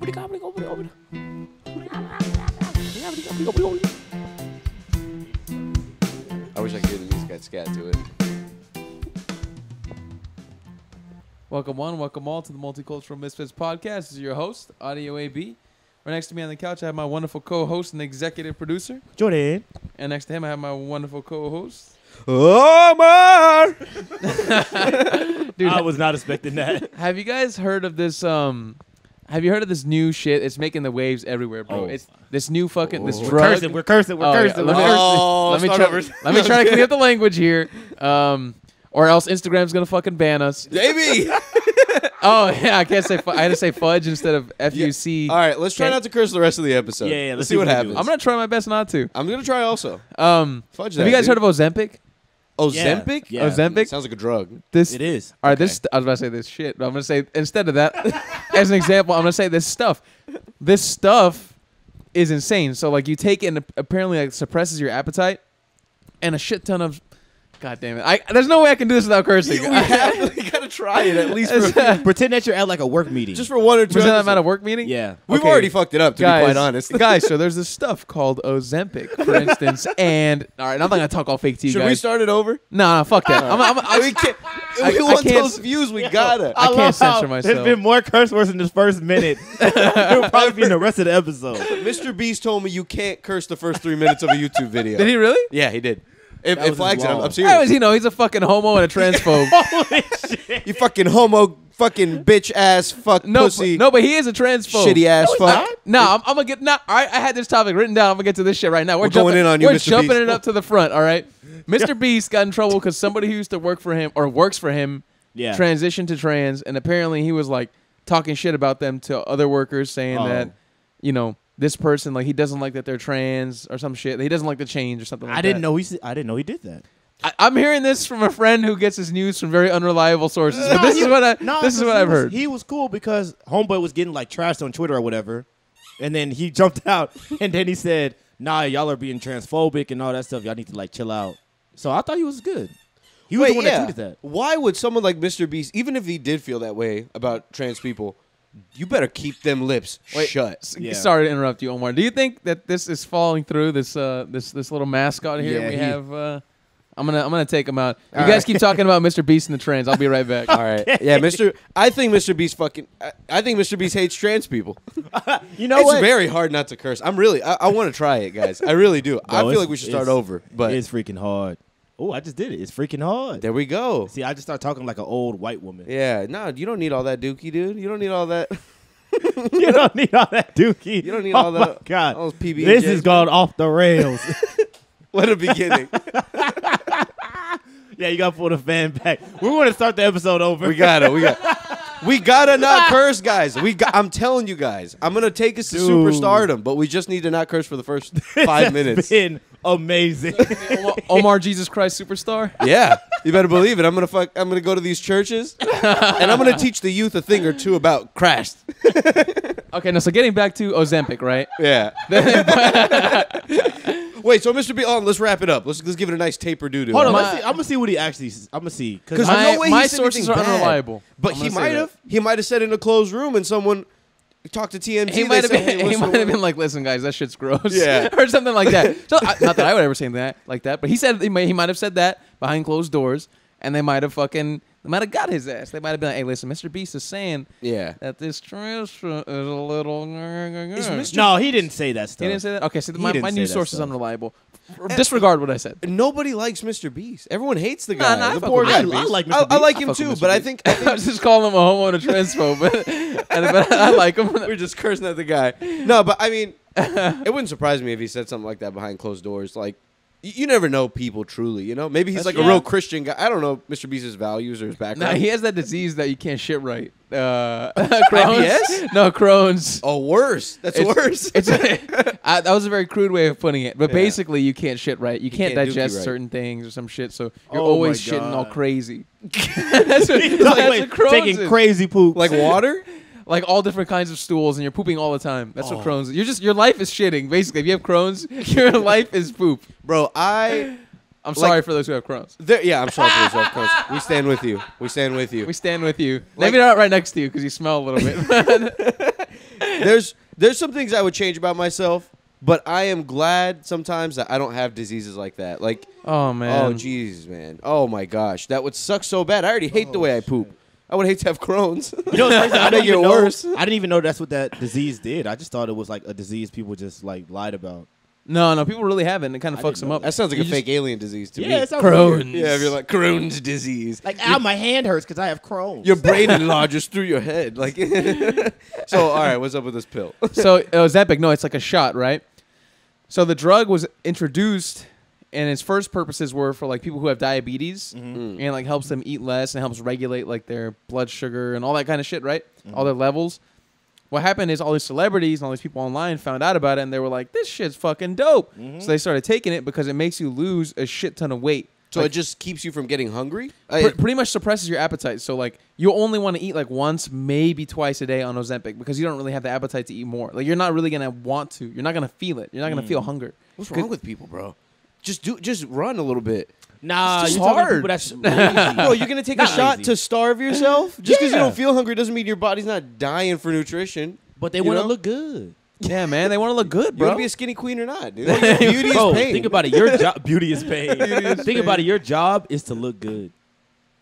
I wish I could hear the music. I'd scat to it. Welcome one, welcome all to the Multicultural Misfits podcast. This is your host, Audio AB. Right next to me on the couch, I have my wonderful co-host and executive producer. Jordan. And next to him, I have my wonderful co-host. Omar! Dude, I was not expecting that. have you guys heard of this, have you heard of this new shit? It's making the waves everywhere, bro. Oh. It's this new fucking, this We're drug. cursing. We're cursing. We're Oh, yeah. cursing. Let me- let me try to clean up the language here. Or else Instagram's going to fucking ban us. Baby! Oh, yeah, I can't say I had to say fudge instead of F-U-C. All right, let's try Okay. not to curse the rest of the episode. Yeah, let's see what happens. I'm going to try my best not to. I'm going to try also. Fudge that, Have you guys dude. heard of Ozempic? Ozempic? Yeah. Ozempic? Sounds like a drug. This It is. All right, this. I was about to say this shit, but I'm gonna say instead of that, as an example, I'm gonna say this stuff. This stuff is insane. So like, you take it and apparently like suppresses your appetite, and a shit ton of. God damn it! There's no way I can do this without cursing. We gotta try it at least for Pretend that you're at like a work meeting. just for one or two. Was that episodes. at a work meeting? yeah. We've Okay. already fucked it up, to be quite honest. Guys, so there's this stuff called Ozempic, for instance, and all right, I'm not gonna talk all fake to you Should guys. we start it over? No, fuck that. We can't. I- We I want can't- those views. We gotta. I can't love how censor myself. There's been more curse words in this first minute. It'll probably be in the rest of the episode. Mr. Beast told me you can't curse the first 3 minutes of a YouTube video. Did he really? Yeah, he did. It That was flags it. his I'm law. How serious. is he know? He's a fucking homo and a transphobe. Holy shit. You fucking homo, fucking bitch ass, fuck pussy, But he is a transphobe. shitty ass he's fuck. not. No, I'm gonna get. All right, I had this topic written down. I'm gonna get to this shit right now. We're going in on you, We're Mr. jumping Beast. it up to the front. All right, Mr. Beast got in trouble because somebody who used to work for him or works for him Yeah. transitioned to trans, and apparently he was like talking shit about them to other workers, saying Oh. that this person like he doesn't like that they're trans or some shit. He doesn't like the change or something like that. I didn't know he did that. I'm hearing this from a friend who gets his news from very unreliable sources. But this is what I've heard. He was cool because Homeboy was getting like trashed on Twitter or whatever, and then he jumped out and then he said, "Nah, y'all are being transphobic and all that stuff. Y'all need to like chill out." So I thought he was good. He was the one that tweeted that. Why would someone like Mr. Beast, even if he did feel that way about trans people, you better keep them lips shut. Yeah. Sorry to interrupt you, Omar. Do you think that this is falling through? This little mascot here Yeah, we he- have. I'm gonna take him out. You All guys right. keep talking about Mr. Beast and the trans. I'll be right back. All right. Yeah, I think Mr. Beast I think Mr. Beast hates trans people. You know It's what? very hard not to curse. I want to try it, guys. I really do. I Bro, feel like we should start over. But it's freaking hard. Oh, I just did it. It's freaking hard. there we go. See, I just start talking like an old white woman. Yeah, no, you don't need all that dookie, dude. You don't need all that. You don't need all that dookie. You don't need oh all that. My God, all those PB&Js, this has man. gone off the rails. What a beginning. Yeah, you got to pull the fan back. We want to start the episode over. We gotta not curse, guys. I'm telling you guys, I'm gonna take us to Dude. superstardom, but we just need to not curse for the first 5 minutes. It's been amazing. Omar Jesus Christ Superstar. Yeah, you better believe it. I'm gonna go to these churches, and I'm gonna teach the youth a thing or two about Christ. Okay, now so getting back to Ozempic, right? Yeah. Wait, so Mr. B, let's wrap it up. Let's give it a nice taper doo-doo. Hold on, My- let's see. I'm gonna see what he actually. I'm gonna see Because because no way my he said sources anything are bad. unreliable. But I'm he gonna say might have said it in a closed room, and someone talked to TMZ. He they might have said, "Hey, been. He listen, might have been like, "Listen, guys, that shit's gross," Yeah. or something like that. So, not that I would ever say that like that, but he said he might have said that behind closed doors, and they might have got his ass. They might have been like, "Hey, listen, Mr. Beast is saying Yeah. that this trans is a little." Mr. no, he didn't say that stuff. He didn't say that. Okay, so He my didn't say news that source is stuff. unreliable. Disregard what I said. Nobody likes Mr. Beast. Everyone hates the Nah, guy. I the fuck poor with guy. Mr. I Beast. like Mr. I Beast. like I him fuck too, with Mr. but I Beast. think I was just calling him a homo and a transphobe, but I like him. we're just cursing at the guy. No, but I mean, it wouldn't surprise me if he said something like that behind closed doors. Like, you never know people truly, you know? Maybe he's like a real Christian guy. I don't know Mr. Beast's values or his Nah, background. he has that disease that you can't shit right. Crohn's? IBS? No, Crohn's. Oh, worse. That's worse. That was a very crude way of putting it, but Yeah. basically you can't shit right. You can't can't dookie digest right. certain things or some shit, so you're Oh always my shitting all God. crazy. That's what, He's that's like, what Crohn's taking is. crazy poop. Like water? Like all different kinds of stools, and you're pooping all the time. That's Oh. what Crohn's is. Your life is shitting. Basically, if you have Crohn's, your life is poop. Bro, I'm sorry for those who have Crohn's. yeah, I'm sorry for yourself, Coach. We stand with you. We stand with you. We stand with you. Like- Maybe not right next to you because you smell a little bit. there's some things I would change about myself, but I am glad sometimes that I don't have diseases like that. Like, Oh man. oh Jesus, man, oh my gosh, that would suck so bad. I already hate the way I poop. I would hate to have Crohn's. You know, what's crazy? I didn't even know. worse. I didn't even know that's what that disease did. I just thought it was like a disease people just like lied about. No, people really have it, and it kind of I fucks didn't them know up. That sounds like You a just- fake alien disease to me. Yeah, it sounds Crohn's. weird. Yeah, if you're like Crohn's disease. Like, ow, my hand hurts because I have Crohn's. Your brain enlarges through your head. Like, so all right, what's up with this pill? So it was epic. No, it's like a shot, right? So the drug was introduced, and its first purposes were for like people who have diabetes, and like helps them eat less and helps regulate like their blood sugar and all that kind of shit, right? All their levels. What happened is all these celebrities and all these people online found out about it, and they were like, "This shit's fucking dope." So they started taking it because it makes you lose a shit ton of weight. So Like, it just keeps you from getting hungry? pretty much suppresses your appetite. So like you only want to eat like once, maybe twice a day on Ozempic because you don't really have the appetite to eat more. Like you're not really gonna want to. You're not gonna feel it. You're not gonna feel hunger. What's wrong with people, bro? Just run a little bit. Nah, It's you're just talking hard. people that's lazy. Bro, you're gonna take a Not shot lazy. to starve yourself? Just because you Yeah. don't feel hungry doesn't mean your body's not dying for nutrition. But they You want to know? look good. Yeah, man, they want to look good, You bro. want to be a skinny queen or not, dude? Beauty is Bro, pain. think about it. Your job, beauty is pain. Think about it. Your job is to look good.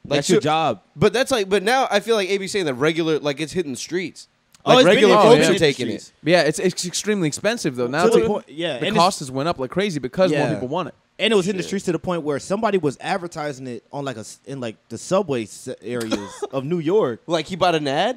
Like, That's your so- job. But that's like, but now I feel like AB's saying that regular, like it's hitting the streets. Oh, Like it's been regular hitting folks the are taking it. streets. Yeah, it's extremely expensive though. Now To it's the like, point, yeah, the and cost has went up like crazy because more Yeah. people want it. and it was in the streets to the point where somebody was advertising it on like in like the subway areas of New York. Like he bought an ad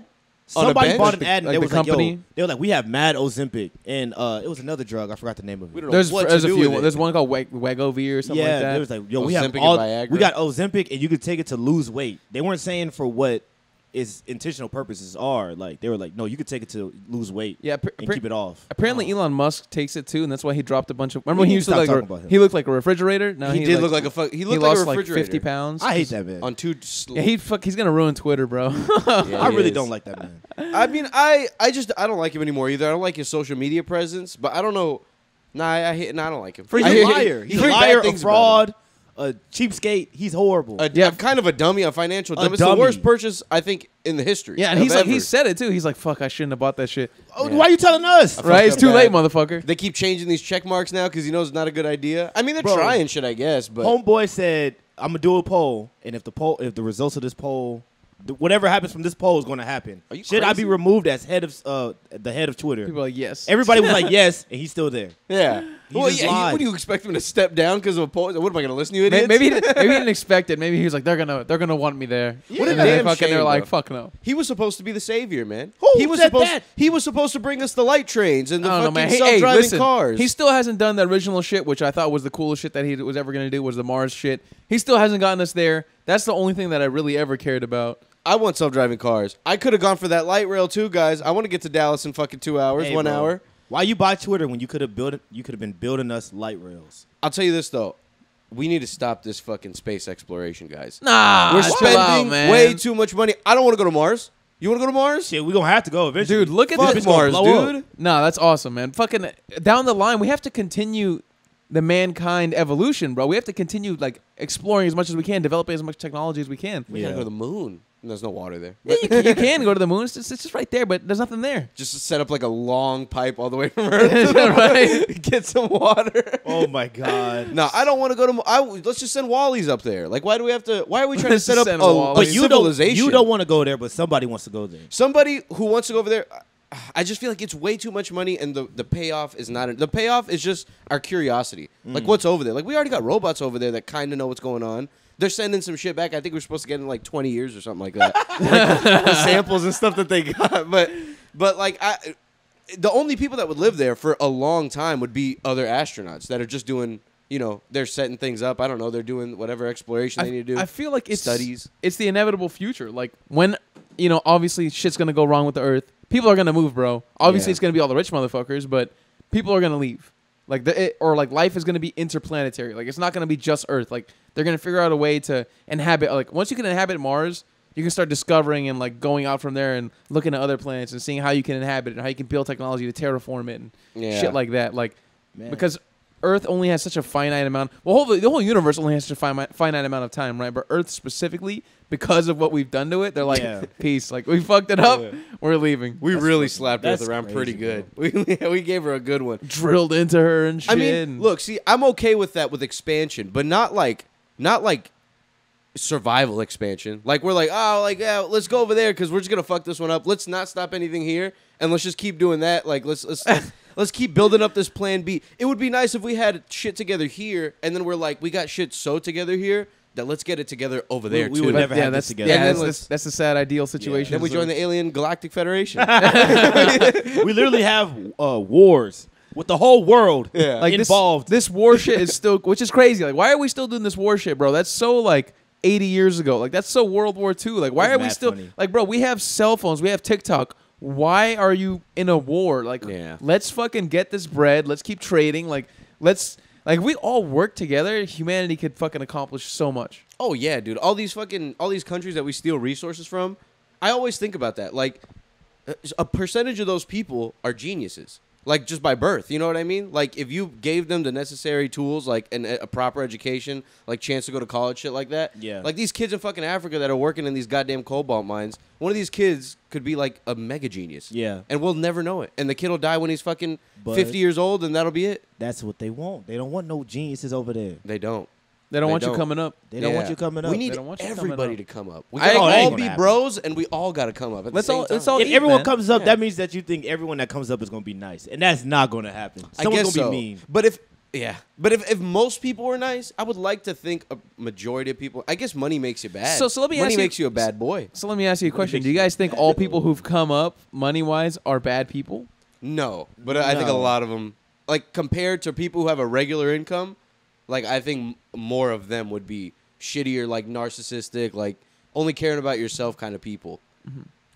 on a Somebody bench? bought an ad and Like they the was like, company? yo, they were like, we have mad Ozempic, and it was another drug. I forgot the name of We it. don't know what to There's a do few. with it. There's one called Wegovy or something Yeah, like that. they was like, yo, we have Ozempic and all, Viagra? we got Ozempic, and you could take it to lose weight. They weren't saying for what its intentional purposes are. Like they were like, no, you could take it to lose weight. Yeah, and keep it off. Apparently, Elon Musk takes it too, and that's why he dropped a bunch of. Remember We when he need used to to stop like talking about him. he looked like a refrigerator. Now He did look like a fuck. He he looked like a lost like refrigerator. 50 pounds. I hate that man. on two. Yeah, he's gonna ruin Twitter, bro. Yeah, I he really is. don't like that man. I mean, I don't like him anymore either. I don't like his social media presence, but I don't know. Nah, I don't like him. He's I a hear- liar. He's a heard bad liar, a things about fraud, a cheapskate. He's horrible. him. Yeah. Kind of a dummy, a financial dummy. It's the dummy. worst purchase I think in the history. Yeah, and of he's like ever. he said it too. He's like, "Fuck, I shouldn't have bought that shit." Oh, Yeah. why are you telling us? Right? It's up too late, bad. motherfucker. They keep changing these check marks now because he knows it's not a good idea. I mean, they're Bro. trying shit, I guess, but Homeboy said, "I'm gonna do a poll, and if the results of this poll, whatever happens from this poll is going to happen. Are you Should I crazy? be removed as head of the head of Twitter?" People are like, "Yes." Everybody was like, "Yes," and he's still there. yeah. He just lied. What do you expect him to step down because of a poll? What am I going to listen to you, Maybe, idiots? maybe he didn't expect it. Maybe he was like, "They're gonna want me there." What a and then they damn fucking shame, they're like, bro. "Fuck no." He was supposed to be the savior, man. Who he was said supposed that? He was supposed to bring us the light trains and the I don't know, fucking man. self-driving Listen, cars. he still hasn't done the original shit, which I thought was the coolest shit that he was ever gonna do. Was the Mars shit? He still hasn't gotten us there. That's the only thing that I really ever cared about. I want self-driving cars. I could have gone for that light rail too, guys. I want to get to Dallas in fucking 2 hours, Hey, 1 bro. hour. Why you buy Twitter when you could have been building us light rails? I'll tell you this though. We need to stop this fucking space exploration, guys. Nah, We're chill spending out, man. way too much money. I don't want to go to Mars. You want to go to Mars? Shit, we gonna have to go eventually. Dude, look at Fuck this. Mars, blow up. dude. Nah, that's awesome, man. Fucking down the line, we have to continue the mankind evolution, bro. We have to continue like exploring as much as we can, developing as much technology as we can. We Yeah. gotta go to the moon. And there's no water there. Yeah, you can go to the moon. It's just right there, but there's nothing there. Just to set up like a long pipe all the way from Earth. Right? Get some water. Oh my god. No, I don't want to go to. Let's just send Wallies up there. Like, why do we have to? Why are we trying to Let's set up send a Wallies. But you civilization? don't want to go there, but somebody wants to go there. Somebody who wants to go over there. I just feel like it's way too much money, and the payoff is not. The payoff is just our curiosity. Like, what's over there? Like, we already got robots over there that kind of know what's going on. They're sending some shit back. I think we're supposed to get in like 20 years or something like that. Like, the samples and stuff that they got. But like, the only people that would live there for a long time would be other astronauts that are just doing. They're setting things up. I don't know. They're doing whatever exploration they need to do. I feel like it's studies. It's the inevitable future. Like when obviously shit's gonna go wrong with the Earth. People are gonna move, bro. Obviously, Yeah. it's gonna be all the rich motherfuckers, but people are gonna leave. Like life is gonna be interplanetary. Like it's not gonna be just Earth. Like they're gonna figure out a way to inhabit. Like once you can inhabit Mars, you can start discovering and like going out from there and looking at other planets and seeing how you can inhabit it and how you can build technology to terraform it and shit like that. Like Man. because Earth only has such a finite amount. Well, the whole universe only has such a finite amount of time, right? But Earth specifically, because of what we've done to it. They're like, Yeah. peace. Like, we fucked it up. Yeah. We're leaving. We That's really fucking- slapped Earth that's around pretty crazy, good. We gave her a good one. Drilled into her and shit. I mean, look, see, I'm okay with that with expansion, but not like survival expansion. Like we're like, oh, like yeah, let's go over there because we're just gonna fuck this one up. Let's not stop anything here, and let's just keep doing that. Like let's keep building up this plan B. It would be nice if we had shit together here, and then we're like, we got shit so together here that let's get it together over there we too. would But never have that's this together. Yeah, And then that's the sad ideal situation. Then we join the Alien Galactic Federation. We literally have wars with the whole world like involved. This war shit is still, which is crazy. Like, why are we still doing this war shit, bro? That's so like 80 years ago. Like, that's so World War II. Like, why It's are we mad still funny. like, bro? We have cell phones. We have TikTok. Why are you in a war? Like, Yeah. let's fucking get this bread. Let's keep trading. Like, let's like we all work together. Humanity could fucking accomplish so much. Oh yeah, dude. All these countries that we steal resources from, I always think about that. Like a percentage of those people are geniuses. Like just by birth, you know what I mean? Like if you gave them the necessary tools, like a proper education, like chance to go to college, shit like that. Yeah. Like these kids in fucking Africa that are working in these goddamn cobalt mines, one of these kids could be like a mega genius. Yeah. And we'll never know it. And the kid will die when he's fucking But- 50 years old, and that'll be it. That's what they want. They don't want no geniuses over there. They don't. They don't They want you don't. coming up. They don't want Yeah. you coming up. We need They don't want you coming everybody up. to come up. We I gotta agree. all Ain't be gonna bros, and we all got to come up. At Let's the same all- time. let's all If eat, everyone man. comes up, Yeah. that means that you think everyone that comes up is going to be nice, and that's not going to happen. I Someone's guess going to so. be mean. But if most people were nice, I would like to think a majority of people. I guess money makes you bad. So let me money ask you- makes you a bad boy. So let me ask you a question. Do you guys think all people who've come up money wise are bad people? No, but I think a No. lot of them, like compared to people who have a regular income, like I think more of them would be shittier, like narcissistic, like only caring about yourself kind of people.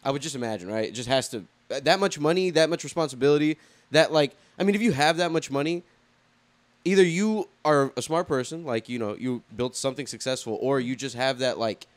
I would just imagine, right? It just has to that much money, that much responsibility. That like, I mean, if you have that much money, either you are a smart person, like you built something successful, or you just have that like,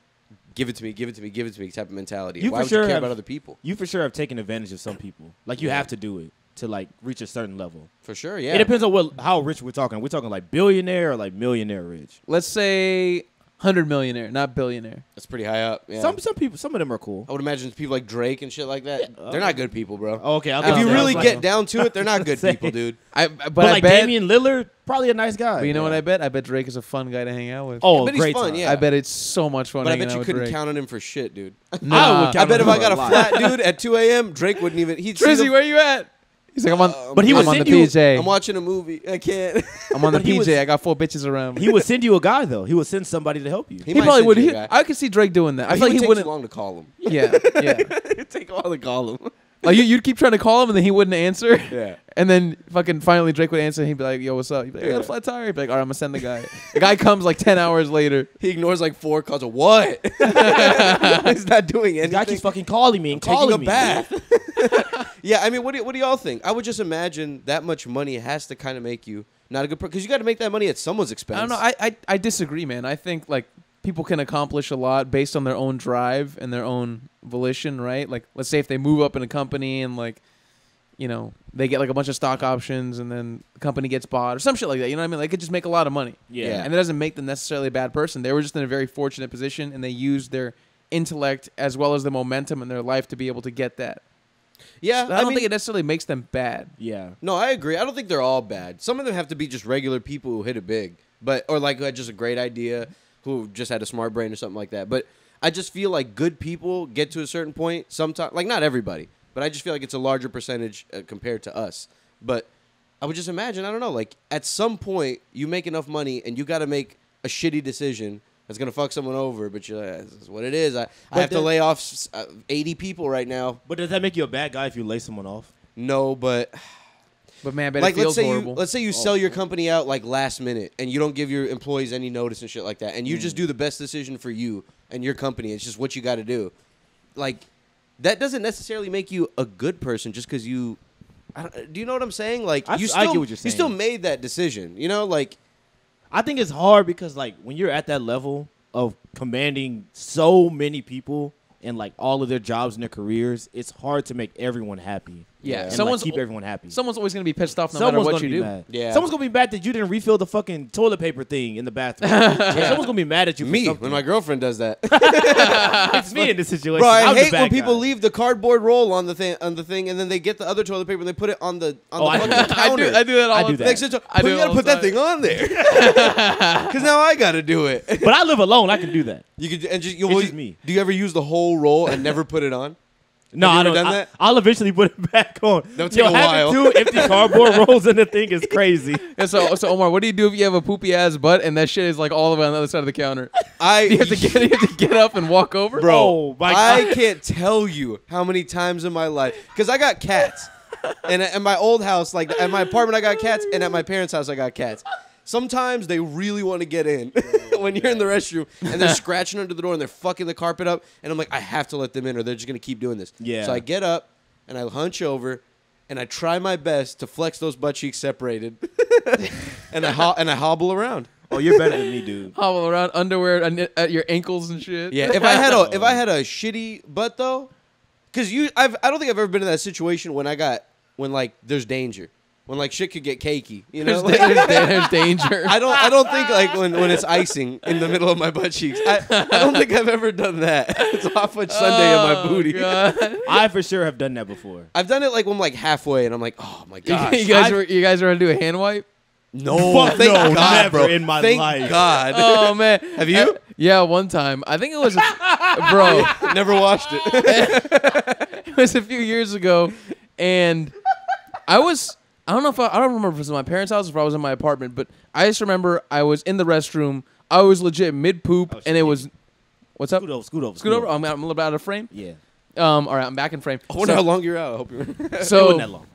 give it to me, give it to me, give it to me type of mentality. You Why for would sure you care have- about other people? You for sure have taken advantage of some people. Like, you have to do it to, like, reach a certain level. For sure, yeah. It depends on how rich we're talking. We're talking, like, billionaire or, like, millionaire rich. Let's say 100 millionaire, not billionaire. That's pretty high up. Yeah. Some people, some of them are cool. I would imagine people like Drake and shit like that. They're not good people, bro. Oh, okay. If you I really was get like- down to it, they're not good Say- people, dude. But But I like bet. Damian Lillard, probably a nice guy. But you know what I bet? I bet Drake is a fun guy to hang out with. Oh, But he's great fun, time. yeah. I bet it's so much fun. But I hanging bet you out with couldn't Drake. count on him for shit, dude. Nah. I would I count bet if on I him got a lot. flat dude at 2 a.m., Drake wouldn't even. He'd see Drizzy, the- where you at? He's like, I'm on. But he I'm would on the send you- PJ. I'm watching a movie. I can't. I'm on the but he PJ. was- I got 4 bitches around me. He would send you a guy, though. He would send somebody to help you. He He might probably send would. you a He, guy. I could see Drake doing that. I But feel like he he would take wouldn't. too long to call him. Yeah, yeah. It'd take a while to call him. Like you'd keep trying to call him and then he wouldn't answer. Yeah. And then fucking finally Drake would answer and he'd be like, "Yo, what's up?" He'd be like, "I got a flat tire." He'd be like, "All right, I'm gonna send the guy." The guy comes like 10 hours later. He ignores like 4 calls. What? He's not doing The anything. guy keeps fucking calling me and calling taking a me. bath. Yeah, I mean, what do y'all think? I would just imagine that much money has to kind of make you not a good person because you got to make that money at someone's expense. I don't know. I disagree, man. I think like people can accomplish a lot based on their own drive and their own volition, right? Like let's say if they move up in a company and like, you know, they get like a bunch of stock options and then the company gets bought or some shit like that. You know what I mean? They could just make a lot of money. Yeah. And it doesn't make them necessarily a bad person. They were just in a very fortunate position and they used their intellect as well as the momentum in their life to be able to get that. Yeah, So I don't mean, think it necessarily makes them bad. Yeah. No, I agree. I don't think they're all bad. Some of them have to be just regular people who hit it big, or like who had just a great idea, who just had a smart brain or something like that. But I just feel like good people get to a certain point. Sometimes, like not everybody, but I just feel like it's a larger percentage compared to us. But I would just imagine, I don't know, like at some point you make enough money and you got to make a shitty decision that's gonna fuck someone over. But you're like, this is what it is. I have to then- lay off 80 people right now. But does that make you a bad guy if you lay someone off? No, but. But man, I bet Like it feels let's horrible. say you sell your company out like last minute and you don't give your employees any notice and shit like that, and you just do the best decision for you and your company. It's just what you got to do. Like that doesn't necessarily make you a good person just because you. Do you know what I'm saying? Like I you get still what you're you still saying. made that decision. You know, like I think it's hard because, like, when you're at that level of commanding so many people and like all of their jobs and their careers, it's hard to make everyone happy. Yeah, and someone's keep everyone happy. Someone's always gonna be pissed off no Someone's matter what gonna you be do. mad. Yeah. Someone's gonna be mad that you didn't refill the fucking toilet paper thing in the bathroom. Someone's gonna be mad at you. Me for something. when my girlfriend does that. It's me in this situation. Bro, I I'm the hate bad when people guy. leave the cardboard roll on the thing, and then they get the other toilet paper and they put it on the I do fucking that. counter. I do that all I the do time. that. Next to- I but do you it gotta all put the that thing on there, because now I gotta do it. But I live alone. I can do that. You could and just It's just me. Do you ever use the whole roll and never put it on? No, Have you I ever don't. done that? I'll eventually put it back on. That'll take a while. Having 2 empty cardboard rolls in the thing is crazy. Yeah, so Omar, what do you do if you have a poopy ass butt and that shit is like all the way on the other side of the counter? You have to get up and walk over. Bro, Oh, my I God. can't tell you how many times in my life, because I got cats, and at my old house, like at my apartment, I got cats, and at my parents' house, I got cats. Sometimes they really want to get in when you're in the restroom and they're scratching under the door and they're fucking the carpet up, and I'm like, I have to let them in or they're just gonna keep doing this. Yeah. So I get up and I hunch over and I try my best to flex those butt cheeks separated, and I hobble around. Oh, you're better than me, dude. Hobble around underwear at your ankles and shit. Yeah, if I had a shitty butt though, because I don't think I've ever been in that situation when like there's danger, when like shit could get cakey, you know. There's danger. I don't think like when it's icing in the middle of my butt cheeks. I don't think I've ever done that. It's off Sunday in my booty. God. I for sure have done that before. I've done it like when I'm like halfway and I'm like, oh my gosh. You guys are gonna do a hand wipe? No, Fuck thank no, God, never bro. in my Thank life. God. Oh man, Have you? Yeah, one time. I think it was, bro. Never watched it. It was a few years ago, and I don't remember if it was in my parents' house or if I was in my apartment, but I just remember I was in the restroom. I was legit mid poop, and it was, what's up? Scoot over. Scoot over. I'm a little bit out of frame. Yeah. All right, I'm back in frame. I wonder how long you're out. I hope you're. It wasn't So that long.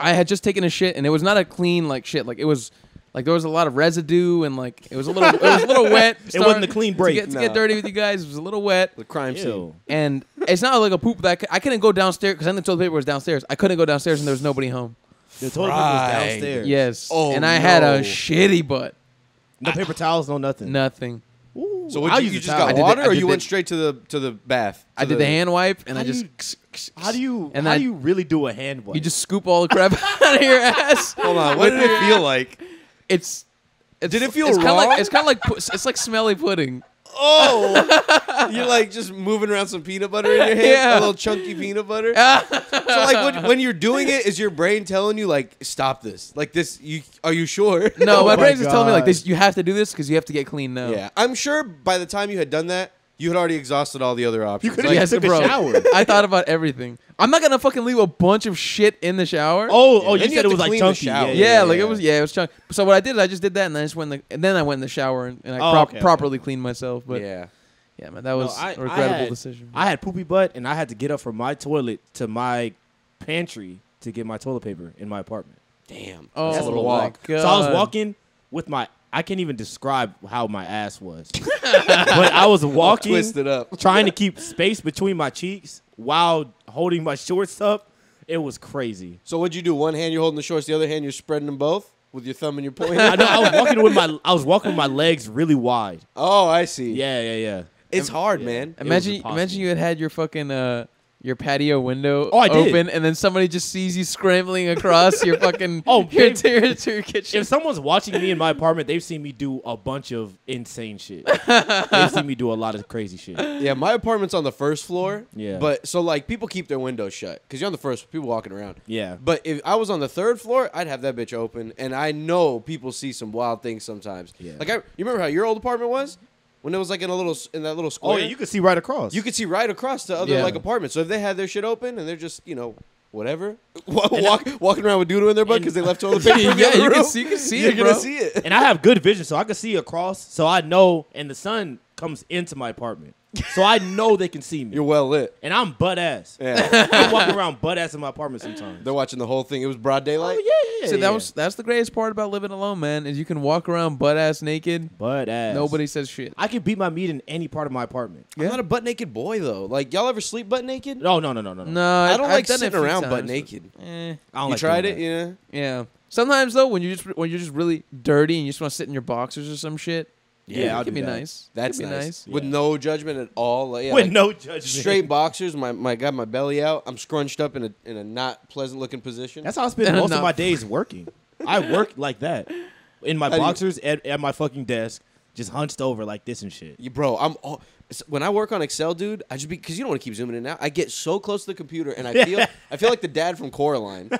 I had just taken a shit, and it was not a clean like shit. Like it was. Like there was a lot of residue and like it was a little wet. It wasn't a clean break. To get dirty with you guys, it was a little wet. The crime scene. Ew. And it's not like a poop that I couldn't go downstairs because then the toilet paper was downstairs. I couldn't go downstairs and there was nobody home. The toilet paper was downstairs. Yes. Oh, and I had a no. shitty butt. No paper towels, no nothing. Nothing. Ooh, So I'll you use a just towel. got I did water, the- I or did you the- went straight to the bath? I did the hand wipe and How I do just. How do you And how then do you really do a hand wipe? You just scoop all the crap out of your ass. Hold on. What did it feel like? It's. Did it feel it's kinda wrong? Like, it's kind of like it's like smelly pudding. Oh, you're like just moving around some peanut butter in your hand, Yeah. a little chunky peanut butter. So like when you're doing it, is your brain telling you like stop this? Like this? Are you sure? No, Oh my my brain's just telling me like God. this. You have to do this because you have to get clean now. Yeah, I'm sure by the time you had done that, you had already exhausted all the other options. You could've Like, just took a bro. shower. I thought about everything. I'm not gonna fucking leave a bunch of shit in the shower. Oh, Then you you said have it to was like clean the chunky. shower. yeah, like it was chunk. So what I did is I just did that and then I went in the shower and I Okay. properly cleaned myself. But yeah. yeah, man, that was I a regrettable had- decision. I had poopy butt, and I had to get up from my toilet to my pantry to get my toilet paper in my apartment. Damn. Oh, That's a little my walk. God. So I was walking with my. I can't even describe how my ass was, but I was walking, Twisted up. trying to keep space between my cheeks while holding my shorts up. It was crazy. So what'd you do? One hand you're holding the shorts, the other hand you're spreading them both with your thumb and your pointer. I know I was walking with my legs really wide. Oh, I see. Yeah. It's hard, man. imagine impossible. you had your fucking your patio window Oh, I did. open and then somebody just sees you scrambling across your fucking Oh, your, babe. to your kitchen. If someone's watching me in my apartment, they've seen me do a bunch of insane shit. They've seen me do a lot of crazy shit. Yeah, my apartment's on the first floor. Yeah. But so like people keep their windows shut because you're on the first. People walking around. Yeah. But if I was on the third floor, I'd have that bitch open, and I know people see some wild things sometimes. Yeah. Like you remember how your old apartment was when it was like in that little square. Oh yeah, you could see right across. You could see right across to other Yeah. like apartments. So if they had their shit open and they're just whatever walking around with doodle in their butt because they left toilet paper in the Yeah, other you can room, see- you can see you're it, gonna bro. see it. and I have good vision, so I can see across. So I know, and the sun comes into my apartment, so I know they can see me. You're well lit. And I'm butt ass. Yeah. I'm walking around butt ass in my apartment sometimes. They're watching the whole thing. It was broad daylight. Oh yeah. So that's the greatest part about living alone, man, is you can walk around butt ass naked. butt ass. Nobody says shit. I can beat my meat in any part of my apartment. I'm not a butt naked boy though. Like y'all ever sleep butt naked? No. No, I don't I've like done it a sitting few around times, butt but- naked. Eh, I don't You like tried doing it? that. Yeah. yeah. Sometimes though, when you're just really dirty and you just want to sit in your boxers or some shit, Yeah, I'll it could do be that. nice. That's Could be nice. Yeah. With no judgment at all. Like, yeah, With like, no judgment. straight boxers. My got my belly out. I'm scrunched up in a not pleasant looking position. That's how I spend And most of enough. my days working. I work like that. In my How do you- boxers at my fucking desk, just hunched over like this and shit. Bro, when I work on Excel, dude, I just because you don't want to keep zooming in and out. I get so close to the computer and I feel like the dad from Coraline.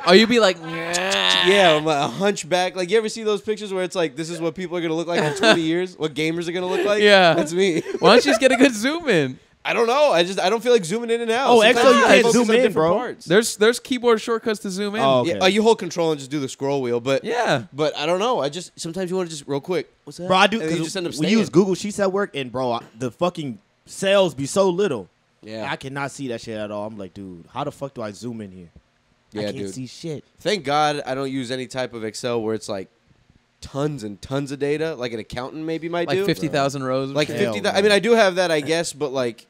Oh, you'd be like, Yeah, I'm a hunchback. Like, you ever see those pictures where it's like, this is what people are gonna look like in 20 years? What gamers are gonna look like? Yeah. That's me. why don't you just get a good zoom in? I don't know. I don't feel like zooming in and out. Oh, Sometimes Excel, you I can't focus zoom on in, different bro. parts. There's keyboard shortcuts to zoom in. Oh, okay. Yeah, you hold control and just do the scroll wheel. But Yeah. but I don't know. Sometimes you want to just real quick. What's that? Bro, I do. And then you Cause just end up we staying. use Google Sheets at work, and bro, the fucking cells be so little. Yeah. I cannot see that shit at all. I'm like, dude, how the fuck do I zoom in here? Yeah, I can't dude. see shit. Thank God I don't use any type of Excel where it's like tons and tons of data, like an accountant maybe might Like do. 50,000 rows. of Like shit. 50. no. I mean, I do have that, I guess, but like,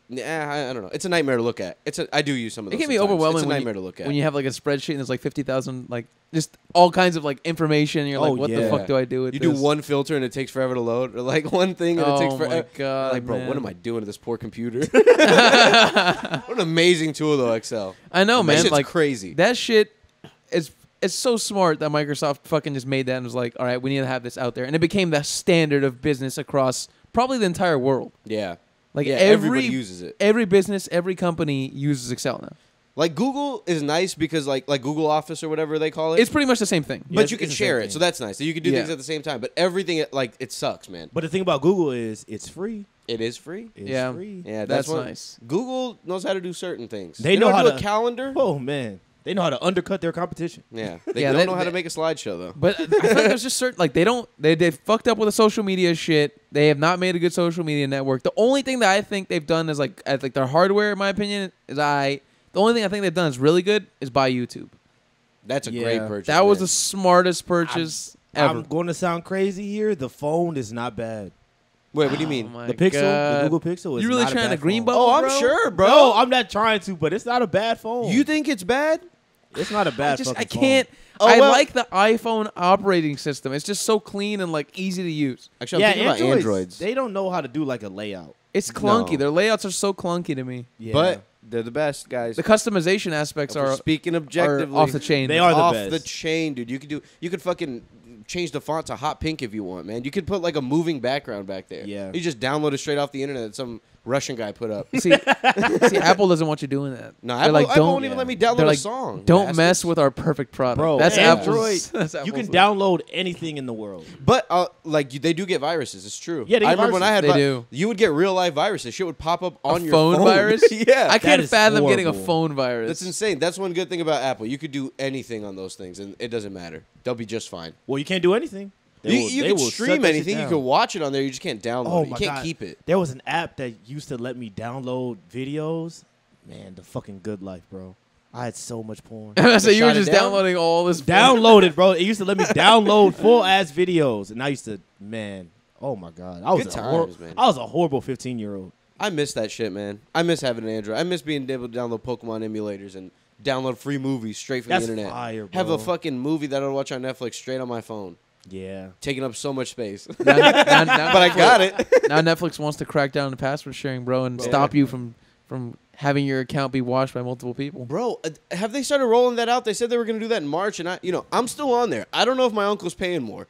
I don't know. It's a nightmare to look at. I do use some of It those. can be sometimes. overwhelming It's a when nightmare to look at. when you have like a spreadsheet and there's like 50,000 like just all kinds of like information. And you're Oh, like, what the yeah. fuck do I do with You this? do one filter and it takes forever to load, or like one thing and it takes Oh forever. my god! Like, bro, what man. am I doing to this poor computer? What an amazing tool, though, Excel. I know, That man. shit's Like crazy. that shit is. It's so smart that Microsoft fucking just made that and was like, all right, we need to have this out there, and it became the standard of business across probably the entire world. Yeah. Like Yeah, every everybody uses it. Every business, every company uses Excel now. Like, Google is nice because, like Google Office or whatever they call it. It's pretty much the same thing. Yeah, but it's- you can it's the same share it, thing. so that's nice. So you can do Yeah. things at the same time. But everything, like, it sucks, man. But the thing about Google is it's free. It is free. It's Yeah. free. Yeah, That's what, nice. Google knows how to do certain things. They know how how to do to- a calendar. Oh man, they know how to undercut their competition. Yeah, they Yeah, don't they- know how to they- make a slideshow though. But I feel like there's just certain like they fucked up with the social media shit. They have not made a good social media network. The only thing that I think they've done is like their hardware, in my opinion, is the only thing I think they've done is really good is buy YouTube. That's a Yeah. great purchase. That was man. the smartest purchase ever. I'm going to sound crazy here. The phone is not bad. Wait, what do you mean? Oh my The Pixel, God. the Google Pixel is You really not a trying bad to green phone. bubble? Oh, I'm bro? sure, bro. No, I'm not trying to, but it's not a bad phone. You think it's bad? It's not a bad I fucking can't. Oh, I well- like the iPhone operating system. It's just so clean and like easy to use. Actually, phone. I'm thinking about Androids. They don't know how to do like a layout. It's clunky. No. Their layouts are so clunky to me. Yeah. But they're the best, guys. The customization aspects If we're are speaking objectively, off the chain. They are the off best. the chain, dude. You could fucking change the font to hot pink if you want, man. You could put like a moving background back there. Yeah. You just download it straight off the internet that some Russian guy put up. See, Apple doesn't want you doing that. No, They're Apple, like, Apple don't. won't even let me download They're a like, song. don't bastards. mess with our perfect product. Bro, that's Android, Apple's. That's you can Apple's- download anything in the world. But they do get viruses. It's true. Yeah, they I get remember when I had viruses. They do. you would get real life viruses. Shit would pop up on a your phone virus. yeah, I can't is fathom getting a horrible. phone virus. that's insane. That's one good thing about Apple. You could do anything on those things, and it doesn't matter. They'll be just fine. Well, you can't do anything. You they can will shut stream that shit anything. You down. can watch it on there. You just can't download Oh it. You my can't God. keep it. There was an app that used to let me download videos. Man, the fucking good life, bro. I had so much porn. so you were shot it just down? downloading all this. Downloaded, bro. It used to let me download full ass videos, and I used to, man. Oh my god, I was Good a hor- times, man. I was a horrible 15-year-old. I miss that shit, man. I miss having an Android. I miss being able to download Pokemon emulators and download free movies straight from That's the internet. fire, Have a bro. fucking movie that I'll watch on Netflix straight on my phone, Yeah. taking up so much space. Now But I got it. Now Netflix wants to crack down on the password sharing, bro, and stop you from having your account be watched by multiple people. Bro, have they started rolling that out? They said they were going to do that in March, and I'm still on there. I don't know if my uncle's paying more.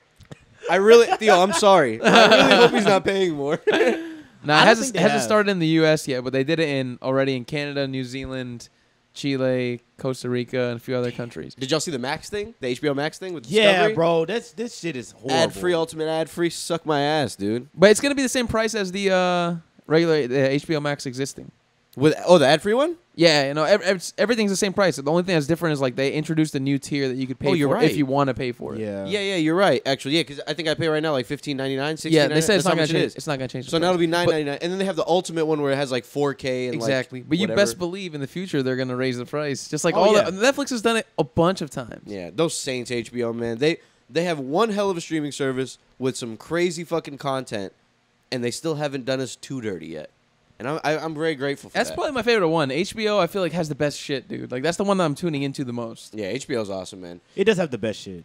I really, Theo, I'm sorry. I really hope he's not paying more. Now I it don't think hasn't they hasn't have. started in the U.S. yet, but they did it already in Canada, New Zealand, Chile, Costa Rica, and a few other countries. Did y'all see the Max thing? The HBO Max thing with Yeah, Discovery? bro. This shit is horrible. Ad-free, ultimate ad-free, suck my ass, dude. But it's gonna be the same price as the regular HBO Max existing. The ad-free one? Yeah, everything's the same price. The only thing that's different is like they introduced a new tier that you could pay you're for right. if you want to pay for it. Yeah. Yeah, you're right. Actually, yeah, because I think I pay right now like $15.99, $16.99. Yeah, they said it's That's how not gonna much it change. is. It's not gonna change. the So now price. it'll be $9.99, and then they have the ultimate one where it has like 4K and Exactly, like but you whatever. best believe in the future they're gonna raise the price. Just like Oh, all yeah. Netflix has done it a bunch of times. Yeah, those Saints HBO, man. They have one hell of a streaming service with some crazy fucking content, and they still haven't done us too dirty yet. And I'm very grateful for That's that. probably my favorite one. HBO, I feel like has the best shit, dude. Like that's the one that I'm tuning into the most. Yeah, HBO's awesome, man. It does have the best shit.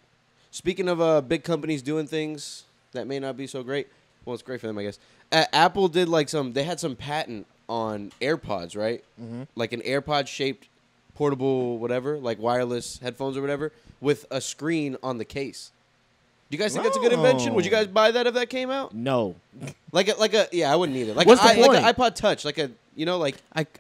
Speaking of big companies doing things, that may not be so great. Well, it's great for them, I guess. Apple did like they had some patent on AirPods, right? Mm-hmm. Like an AirPod shaped portable whatever, like wireless headphones or whatever, with a screen on the case. Do you guys think that's a good invention? Would you guys buy that if that came out? No. Like a yeah, I wouldn't either. Like What's the point? like an iPod Touch, like I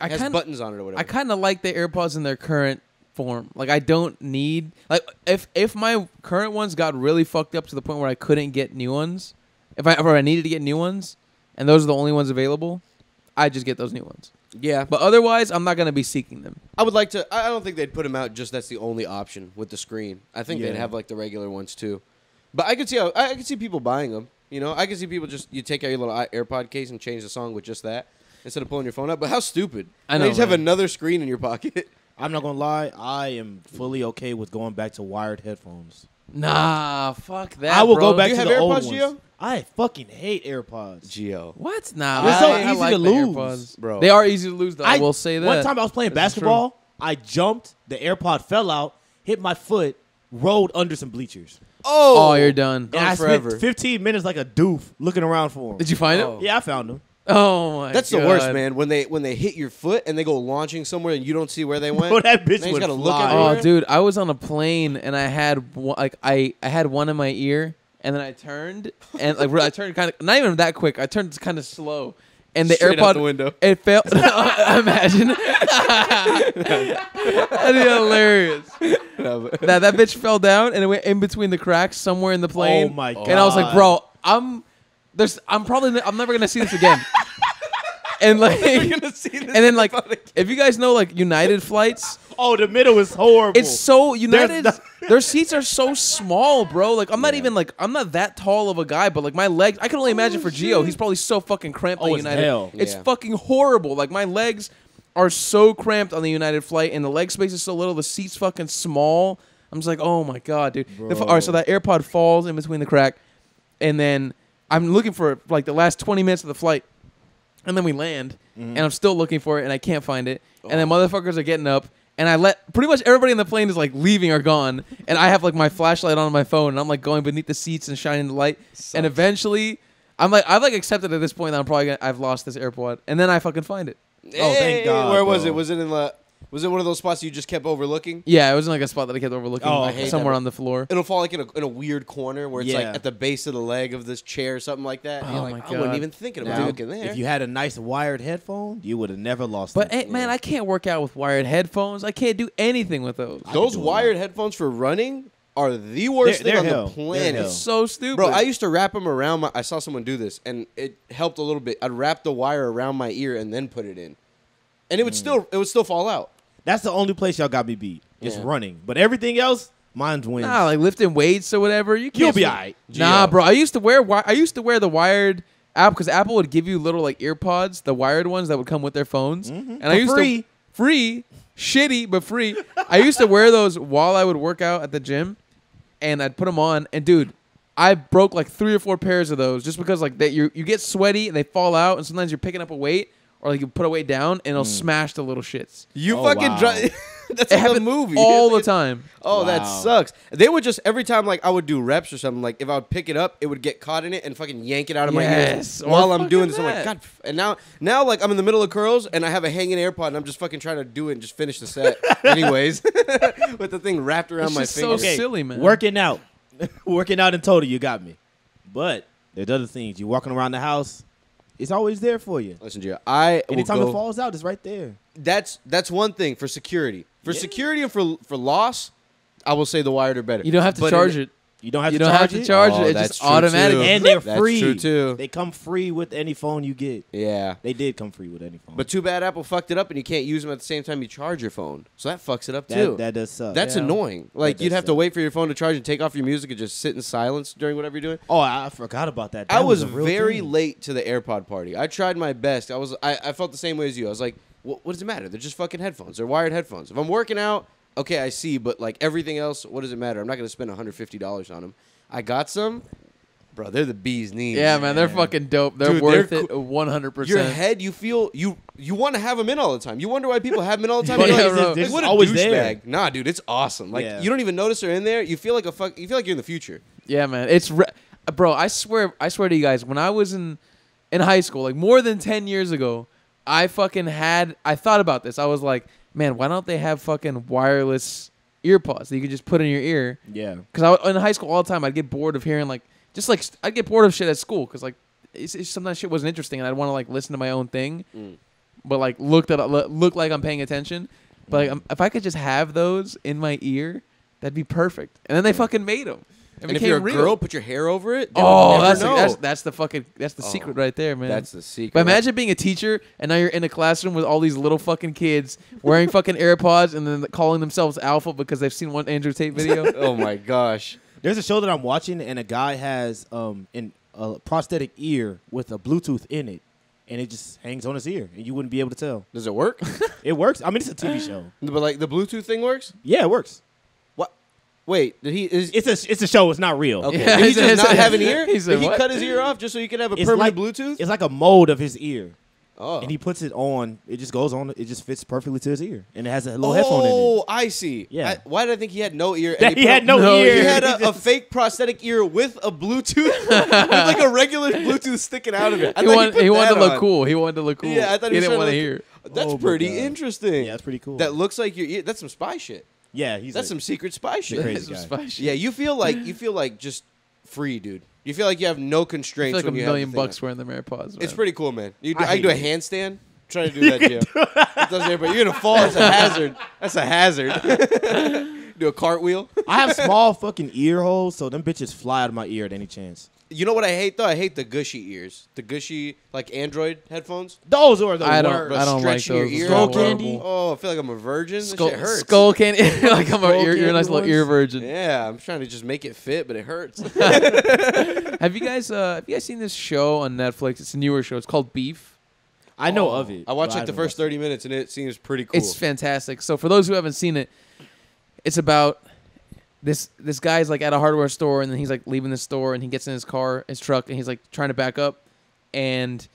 has buttons on it or whatever. I kind of like the AirPods in their current form. Like I don't need like if my current ones got really fucked up to the point where I couldn't get new ones, if I needed to get new ones, and those are the only ones available, I'd just get those new ones. Yeah, but otherwise, I'm not gonna be seeking them. I would like to. I don't think they'd put them out just that's the only option with the screen. I think they'd have like the regular ones too. But I could see people buying them. You know, I could see people you take out your little AirPod case and change the song with just that instead of pulling your phone out. But how stupid! I know. You just have another screen in your pocket. I'm not gonna lie. I am fully okay with going back to wired headphones. Nah, fuck that. I will bro. go back Do you to have the AirPods, old ones. Gio? I fucking hate AirPods. Gio. What? Nah, They're so I easy like to the lose, AirPods. bro. They are easy to lose, though. I will say that. One time I was playing basketball. I jumped. The AirPod fell out, hit my foot, rolled under some bleachers. Oh, you're done. And I forever. spent 15 minutes like a doof looking around for them. Did you find Oh. it? Yeah, I found them. Oh my! That's God. the worst, man. When they hit your foot and they go launching somewhere and you don't see where they went. Bro, that bitch Now you would gotta look fly. everywhere. Oh, dude, I was on a plane and I had I had one in my ear, and then I turned and I turned kind of not even that quick. I turned kind of slow, and the Straight AirPod out the window. It fell. Imagine. That'd be hilarious. That bitch fell down and it went in between the cracks somewhere in the plane. Oh my god! And I was like, bro, I'm never gonna see this again. And like, and then like, if you guys know like United flights, oh, the middle is horrible. it's so United. Their seats are so small, bro. Like I'm not even like I'm not that tall of a guy, but like my legs, I can only imagine for Gio. He's probably so fucking cramped on it's United. hell. It's Yeah. fucking horrible. Like my legs are so cramped on the United flight, and the leg space is so little. The seat's fucking small. I'm just like, oh my god, dude. All right, so that AirPod falls in between the crack, and then I'm looking for like the last 20 minutes of the flight. And then we land, and I'm still looking for it, and I can't find it. And then motherfuckers are getting up, and I let pretty much everybody in the plane is like leaving or gone, and I have like my flashlight on my phone, and I'm like going beneath the seats and shining the light. And eventually, I've like accepted at this point that I've lost this AirPod, and then I fucking find it. Oh, thank God, Where was bro. it? Was it one of those spots you just kept overlooking? Yeah, it was in like a spot that I kept overlooking, Oh, I hate somewhere that. on the floor. It'll fall like in a weird corner where it's like Yeah. at the base of the leg of this chair or something like that. And Oh you're my like, I God. wasn't even thinking about Now, looking there. if you had a nice wired headphone, you would have never lost But it. hey, man, I can't work out with wired headphones. I can't do anything with those. Those do a wired headphones for running are the worst They're thing on hell. the They're planet. hell. It's so stupid. Bro, I used to wrap them around I saw someone do this, and it helped a little bit. I'd wrap the wire around my ear and then put it in. And it would still fall out. That's the only place y'all got me beat. It's Yeah. running. But everything else, mine's wins. Nah, like lifting weights or whatever. You can't. You'll be all right. Nah, bro. I used to wear the wired app because Apple would give you little like ear pods, the wired ones that would come with their phones, and I used free. to free, shitty but free. I used to wear those while I would work out at the gym, and I'd put them on, and dude, I broke like 3 or 4 pairs of those just because like you get sweaty and they fall out, and sometimes you're picking up a weight. Or like you put a weight down and it'll smash the little shits. You Oh, fucking wow. drive. That's It like a happened movie. all the time. Oh, that Wow. sucks. They would just every time like I would do reps or something, like if I would pick it up, it would get caught in it and fucking yank it out of my Yes, ear or while I'm fucking doing this. I'm like, that. God. And now like I'm in the middle of curls and I have a hanging AirPod and I'm just fucking trying to do it and just finish the set, anyways, with the thing wrapped around It's my just so finger. Okay, silly, man. Working out. Working out in total, you got me. But there's other things. You're walking around the house, it's always there for you. Listen, Gio, I will Anytime go, it falls out, it's right there. That's one thing for security. For Yeah. security and for loss, I will say the wired are better. You don't have to But charge in- it. You don't have You to don't charge have to it. charge Oh, it. It's that's just true, automatic. too. And they're That's free. true, too. They come free with any phone you get. Yeah. They did come free with any phone. But too bad Apple fucked it up and you can't use them at the same time you charge your phone. So that fucks it up too. that does suck. That's Yeah. annoying. Like That you'd does have to suck. wait for your phone to charge and take off your music and just sit in silence during whatever you're doing. Oh, I forgot about that. I That was a real very thing. late to the AirPod party. I tried my best. I felt the same way as you. I was like, what does it matter? They're just fucking headphones. They're wired headphones. If I'm working out, okay, I see. But like everything else, what does it matter? I'm not going to spend $150 on them. I got some. Bro, they're the bee's knees. Yeah, man, they're fucking dope. They're Dude, worth they're it 100%. Your head, you feel you want to have them in all the time. You wonder why people have them in all the time. But You're yeah, like, bro. they're like, just what a always there. douchebag. Nah, dude, it's awesome. Like Yeah. you don't even notice they're in there. You feel like you feel like you're in the future. Yeah, man. Bro, I swear to you guys, when I was in high school, like more than 10 years ago, I thought about this. I was like, man, why don't they have fucking wireless earpods that you could just put in your ear? Yeah. Because in high school all the time, I'd get bored of hearing I'd get bored of shit at school because sometimes shit wasn't interesting and I'd want to like listen to my own thing, but like look like I'm paying attention. But like, if I could just have those in my ear, that'd be perfect. And then they fucking made them. And if you're a girl, put your hair over it. Oh, that's the secret right there, man. That's the secret. But imagine being a teacher and now you're in a classroom with all these little fucking kids wearing fucking AirPods and then calling themselves alpha because they've seen one Andrew Tate video. Oh my gosh. There's a show that I'm watching and a guy has a prosthetic ear with a Bluetooth in it, and it just hangs on his ear, and you wouldn't be able to tell. Does it work? It works. I mean, it's a TV show. But like the Bluetooth thing works? Yeah, it works. What? Wait, did he? It's a show. It's not real. Okay. Yeah, Did he just not have an ear? He said Did he what? cut his ear off just so you could have a It's permanent like- Bluetooth? It's like a mold of his ear, Oh. and he puts it on. It just goes on. It just fits perfectly to his ear, and it has a little headphone in it. Oh, I see. Yeah. Why did I think he had no ear? That he had no ear. He had a fake prosthetic ear with a Bluetooth, with like a regular Bluetooth sticking out of it. He wanted to look cool. He wanted to look cool. Yeah, I thought he didn't want to to hear. That's Oh my pretty God. interesting. Yeah, that's pretty cool. That looks like your ear. That's some spy shit. Yeah, That's some secret spy shit. crazy That's some guy. spy shit. Yeah, you feel like just free, dude. You feel like you have no I constraints. feel like when $1 you have million the thing bucks wearing them AirPods. It's man. pretty cool, man. I I can do a hate handstand. Try to do that, Jim. It doesn't hurt, but you're gonna fall. It's a hazard. That's a hazard. Do a cartwheel. I have small fucking ear holes, so them bitches fly out of my ear at any chance. You know what I hate though? I hate the gushy ears. The gushy like Android headphones. Those are the I don't- worst. I don't like Stretching your those. ear Skull out. candy? Oh, I feel like I'm a virgin. This Skull, shit hurts. skull candy. Like you're a nice little ones? ear virgin. Yeah, I'm trying to just make it fit, but it hurts. Have you guys seen this show on Netflix? It's a newer show. It's called Beef. I know of it. I watched but like the haven't first 30 minutes and it seems pretty cool. It's fantastic. So for those who haven't seen it, it's about this guy's like at a hardware store and then he's like leaving the store and he gets in his truck and he's like trying to back up and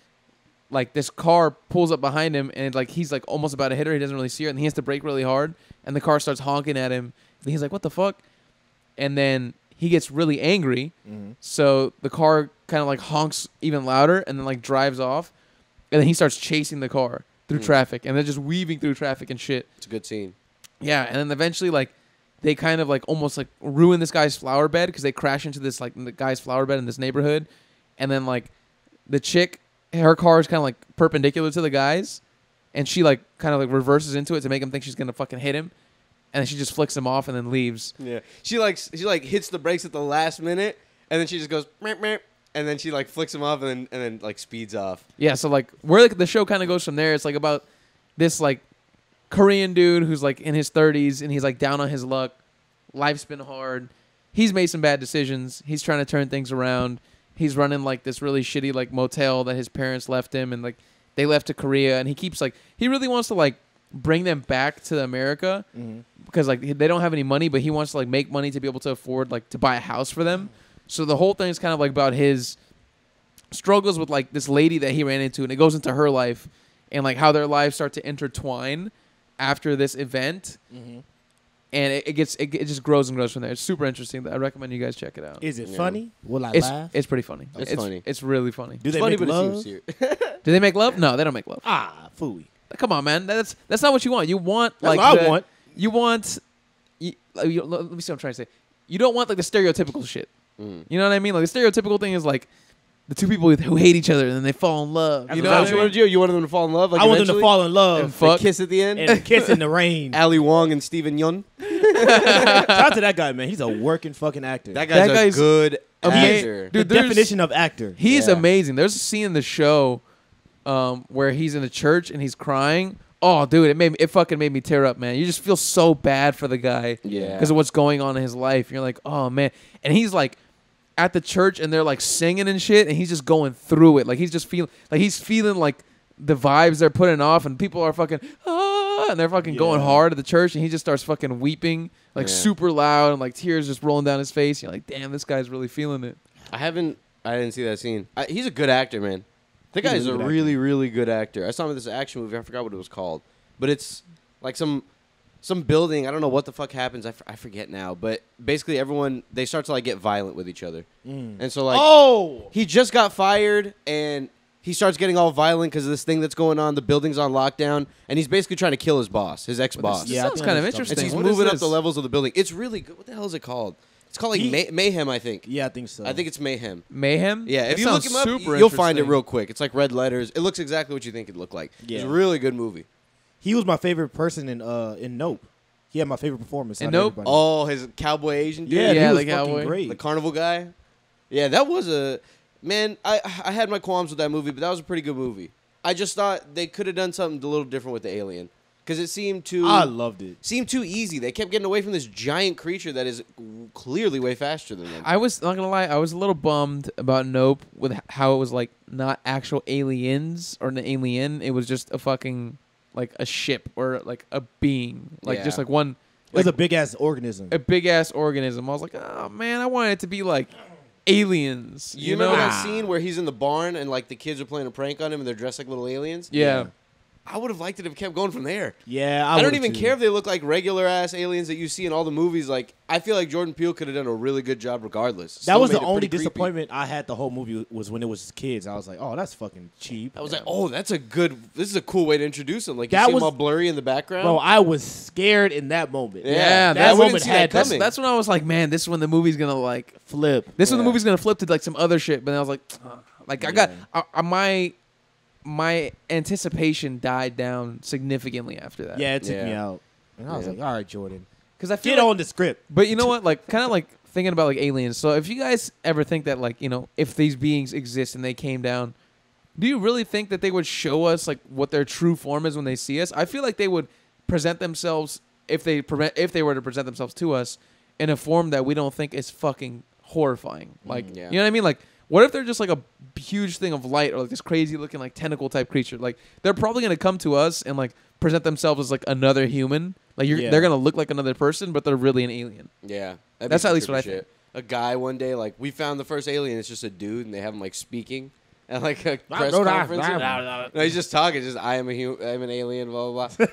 like this car pulls up behind him and like he's like almost about to hit her. He doesn't really see her and he has to brake really hard and the car starts honking at him. And he's like, "What the fuck?" And then he gets really angry. Mhm. So the car kind of like honks even louder and then like drives off. And then he starts chasing the car through traffic and they're just weaving through traffic and shit. It's a good scene. Yeah, and then eventually, like, they kind of, like, almost, like, ruin this guy's flower bed because they crash into this, like, the guy's flower bed in this neighborhood. And then, like, the chick, her car is kind of, like, perpendicular to the guy's. And she, like, kind of, like, reverses into it to make him think she's going to fucking hit him. And then she just flicks him off and then leaves. Yeah. She hits the brakes at the last minute and then she just goes meep, meep, and then she like flicks him off and then like speeds off. Yeah, so, like, where like, the show kind of goes from there, it's, like, about this, like, Korean dude who's, like, in his 30s and he's, like, down on his luck. Life's been hard. He's made some bad decisions. He's trying to turn things around. He's running, like, this really shitty, like, motel that his parents left him and, like, they left to Korea. And he keeps, like, he really wants to, like, bring them back to America because, like, they don't have any money, but he wants to, like, make money to be able to afford, like, to buy a house for them. So the whole thing is kind of, like, about his struggles with, like, this lady that he ran into, and it goes into her life and, like, how their lives start to intertwine after this event. And it just grows and grows from there. It's super interesting. I recommend you guys check it out. Is it Yeah. funny? Will I It's laugh? it's pretty funny. It's funny. It's really funny. Do they Funny, make but love? it seems serious. Do they make love? No, they don't make love. Phooey. Come on, man. That's not what you want. You want That's like what I want. You want. Let me see what I'm trying to say. You don't want like the stereotypical shit. You know what I mean? Like the stereotypical thing is like the two people who hate each other and then they fall in love. That's You what know I what I you mean? wanted to do? You wanted them to fall in love? Like I want them to eventually? fall in love And fuck. The kiss at the end? and kiss in the rain. Ali Wong and Steven Yeun. Shout out to that guy, man. He's a working fucking actor. That guy's guy's a good amazing. actor. the Dude, there's- definition of actor. He's Yeah. amazing. There's a scene in the show where he's in a church and he's crying. Oh, dude, it fucking made me tear up, man. You just feel so bad for the guy Yeah. because of what's going on in his life. You're like, oh man, and he's like at the church and they're like singing and shit, and he's just going through it. Like he's feeling like the vibes they're putting off, and people are fucking and they're fucking going hard at the church, and he just starts fucking weeping like Yeah. super loud, and like tears just rolling down his face. You're like, damn, this guy's really feeling it. I didn't see that scene. He's a good actor, man. The He's a guy's a really good really, really good actor. I saw him in this action movie. I forgot what it was called. But it's like some some building. I don't know what the fuck happens. I forget now. But basically, everyone they start to like get violent with each other, and so like, he just got fired, and he starts getting all violent because of this thing that's going on. The building's on lockdown, and he's basically trying to kill his boss, his ex-boss. Yeah, sounds kind of interesting. And he's What moving is up this? the levels of the building. It's really good. What the hell is it called? It's called like Mayhem, I think. Yeah, I think so. I think it's Mayhem. Mayhem. Yeah, if That you look sounds him up, super you'll find it interesting. real quick. It's like red letters. It looks exactly what you think it'd look like. Yeah. It's a really good movie. He was my favorite person in Nope. He had my favorite performance. In out of Nope? everybody. Oh, his cowboy Asian dude? Yeah, Yeah, he was the fucking cowboy. great. The carnival guy? Yeah, that was a... Man, I had my qualms with that movie, but that was a pretty good movie. I just thought they could have done something a little different with the alien. Because it seemed too... I loved it. Seemed too easy. They kept getting away from this giant creature that is clearly way faster than them. I was not gonna lie. I was a little bummed about Nope with how it was like not actual aliens or an alien. It was just a fucking like a ship or like a being, like just Yeah. like one. It was like, a big ass organism. a big ass organism. I was like, oh man, I wanted it to be like aliens. You remember that scene where he's in the barn and like the kids are playing a prank on him and they're dressed like little aliens? Yeah. I would have liked it if it kept going from there. Yeah, I don't would've even too. care if they look like regular ass aliens that you see in all the movies. Like, I feel like Jordan Peele could have done a really good job regardless. That Still was made the it only pretty creepy. disappointment I had the whole movie was when it was kids. I was like, oh, that's fucking cheap. I was like, oh, this is a cool way to introduce them. Like, you That see them was- all blurry in the background. Bro, I was scared in that moment. Yeah, that we didn't moment see that had coming. coming. That's when I was like, man, this is when the movie's gonna like Flip. This is when the Yeah. movie's gonna flip to like some other shit. But then I was like, like I got my anticipation died down significantly after that. Yeah, it took Yeah. me out. And I was Yeah. like, all right, Jordan. because I feel Get like, on the script. But you know what? Like, kind of like thinking about like aliens. So if you guys ever think that like if these beings exist and they came down, do you really think that they would show us like what their true form is when they see us? I feel like they would present themselves if they were to present themselves to us in a form that we don't think is fucking horrifying. Like, Yeah. you know what I mean? Like, what if they're just like a huge thing of light or like this crazy looking like tentacle type creature? Like, they're probably gonna come to us and like present themselves as like another human. Like, Yeah. they're gonna look like another person, but they're really an alien. Yeah. That'd be That's some at least trippy what I shit. think. A guy one day, like, we found the first alien. It's just a dude, and they have him, like, speaking at, like, a press no, no, conference. no. No, he's just talking. Just, I'm an alien, blah, blah, blah.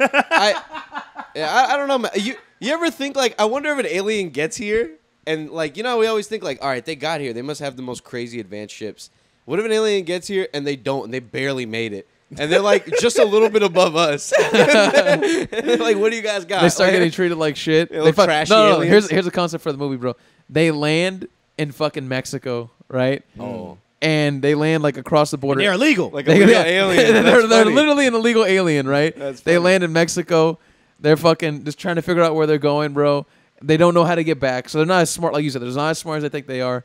I don't know, man. You ever think, like, I wonder if an alien gets here, and, like, we always think, like, all right, they got here. They must have the most crazy advanced ships. What if an alien gets here, and they don't, and they barely made it? And they're, like, just a little bit above us. And they're like, what do you guys got? They start Like, getting treated like shit. They look fuck- trashy no, aliens. here's a concept for the movie, bro. They land in fucking Mexico, right? Oh. And they land like across the border. They're illegal. Like a real alien. they're That's funny. literally an illegal alien, right? That's They funny. land in Mexico. They're fucking just trying to figure out where they're going, bro. They don't know how to get back, so they're not as smart, like you said. They're not as smart as they think they are.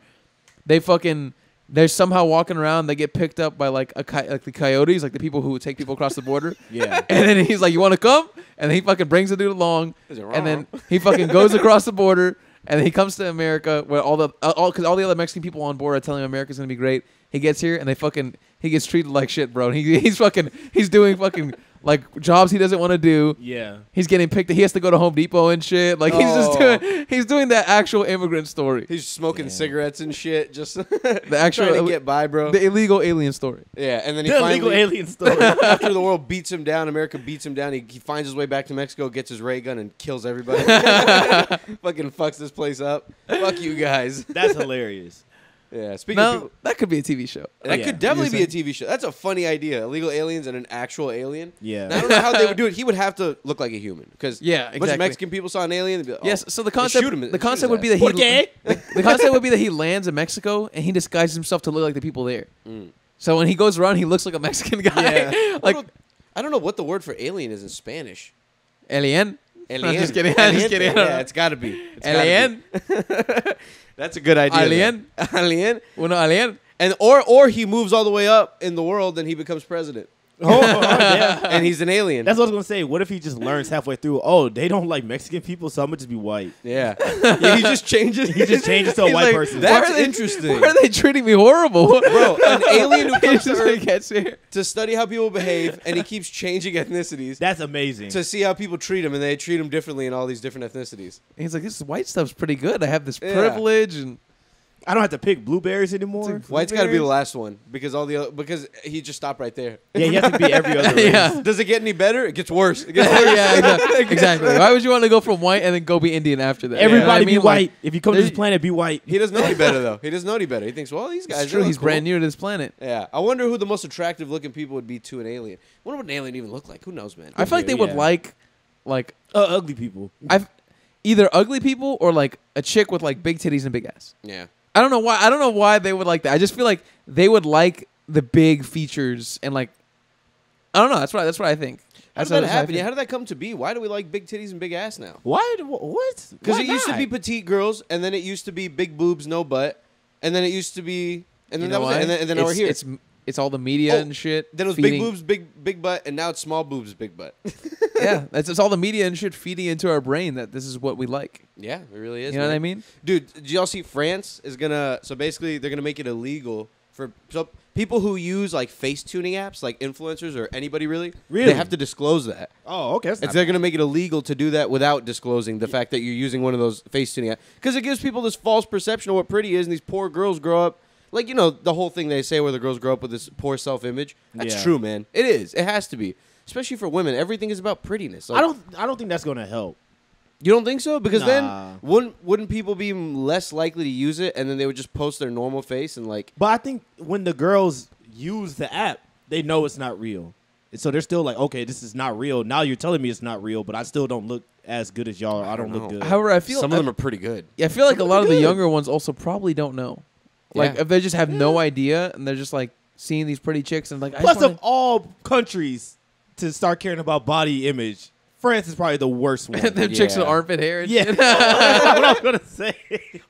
They're somehow walking around. They get picked up by like the coyotes, like the people who take people across the border. Yeah. And then he's like, "You want to come?" And then he fucking brings the dude along. Is it And then wrong? he fucking goes across the border. And then he comes to America where because all the other Mexican people on board are telling him America's gonna be great. He gets here and he gets treated like shit, bro. And he's doing fucking like jobs he doesn't want to do. Yeah. He's getting picked. He has to go to Home Depot and shit. Like he's doing that actual immigrant story, He's smoking Yeah. cigarettes and shit, just the actual trying to get by, bro. the illegal alien story. Yeah, and then he The illegal finally, alien story. after the world beats him down, America beats him down. He finds his way back to Mexico, gets his ray gun, and kills everybody. Fucking fucks this place up. Fuck you guys. That's hilarious. Yeah, speaking of No, people, that could be a TV show. that Yeah. could definitely be You're a TV show. That's a funny idea. Illegal aliens and an actual alien. Yeah. Now, I don't know how they would do it. He would have to look like a human because Yeah, a bunch of exactly. Mexican people saw an alien. They'd be like, oh, Yes. So the shoot concept him- the shoot concept his would be ass. that Porque? the concept would be that he lands in Mexico and he disguises himself to look like the people there. So when he goes around, he looks like a Mexican guy. Yeah. Like I don't know what the word for alien is in Spanish. alien. Alien. I'm just kidding. I'm just Alien? kidding. Yeah, it's got to be. It's gotta Alien. be. That's a good idea. Alien? though. Alien. Uno alien. And or he moves all the way up in the world and he becomes president. Yeah. And he's an alien. That's what I was gonna say. What if he just learns halfway through? Oh, they don't like Mexican people, so I'm gonna just be white. yeah. Yeah, he just changes. He just changes to a He's white like, person. That's Why are they- interesting. Why are they treating me horrible, Bro, an alien who comes to Just when he Earth gets here. to study how people behave and he keeps changing ethnicities That's amazing. to see how people treat him and they treat him differently in all these different ethnicities. And he's like, this white stuff's pretty good. I have this Yeah. privilege and I don't have to pick blueberries anymore. White's got to be the last one because because he just stopped right there. Yeah, you have to be every other race. Yeah. Does it get any better? It gets worse. It gets worse. Yeah, exactly. Why would you want to go from white and then go be Indian after that? Everybody be Like, white. If you come to this planet, be white. He doesn't know any better though. He doesn't know any better. He thinks, well, these guys. It's true. they He's look brand cool. new to this planet. Yeah, I wonder who the most attractive looking people would be to an alien. I wonder what an alien even look like. Who knows, man? I feel like they would like Ugly people. either ugly people or like a chick with like big titties and big ass. Yeah. I don't know why. I don't know why they would like that. I just feel like they would like the big features and like I don't know. That's what I think. How did that happen? Yeah, how did that come to be? Why do we like big titties and big ass now? Why? What? Because it used to be petite girls, and then it used to be big boobs, no butt, and then it used to be, and then that was it, and then now we're here. It's all the media and shit. Then it was big boobs, big butt, and now it's small boobs, big butt. Yeah, it's all the media and shit feeding into our brain that this is what we like. Yeah, it really is. You know what I mean? Dude, did y'all see France is gonna? So basically, they're gonna make it illegal for people who use like face tuning apps, like influencers or anybody really. Really? They have to disclose that. Oh, okay. They're gonna make it illegal to do that without disclosing the fact that you're using one of those face tuning apps, because it gives people this false perception of what pretty is, and these poor girls grow up. Like, you know, the whole thing they say where the girls grow up with this poor self-image. That's true, man. It is. It has to be. Especially for women. Everything is about prettiness. Like, I don't think that's gonna help. You don't think so? Because Nah. then wouldn't people be less likely to use it, and then they would just post their normal face and like. But I think when the girls use the app, they know it's not real. And so they're still like, okay, this is not real. Now you're telling me it's not real, but I still don't look as good as y'all. I don't look good. However, I feel some of them are pretty good. Yeah, I feel like a lot of the younger ones also probably don't know. Like Yeah. if they just have no idea and they're just like seeing these pretty chicks and like. Plus, of all countries to start caring about body image, France is probably the worst one. Them chicks with armpit hair. And Yeah, shit. that's what I was gonna say.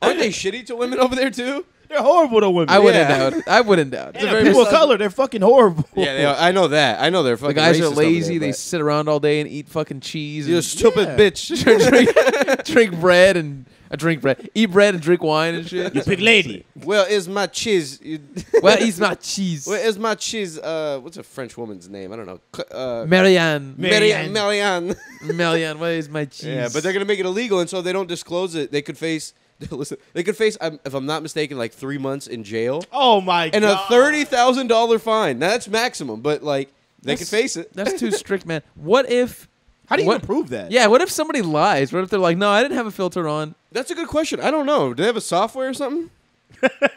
Aren't they shitty to women over there too? They're horrible to women. I wouldn't Yeah. doubt. I wouldn't doubt. And people of color, they're fucking horrible. Yeah, they are. I know that. I know they're fucking. The guys are racist over lazy. there, They but- sit around all day and eat fucking cheese. You're a And stupid bitch. drink bread and drink bread, eat bread and drink wine and shit. You big lady. Where is my cheese? Well, eat my cheese. Where is my cheese? What's a French woman's name? I don't know. Marianne. Marianne. Marianne, where is my cheese? Yeah, but they're gonna make it illegal, and so they don't disclose it. They could face. Listen, they could face, if I'm not mistaken, like 3 months in jail Oh my and god. a $30,000 fine. Now that's maximum, but like they could face it. That's too strict, man. What if? How do you what- even prove that? Yeah, what if somebody lies? What if they're like, no, I didn't have a filter on? That's a good question. I don't know. Do they have a software or something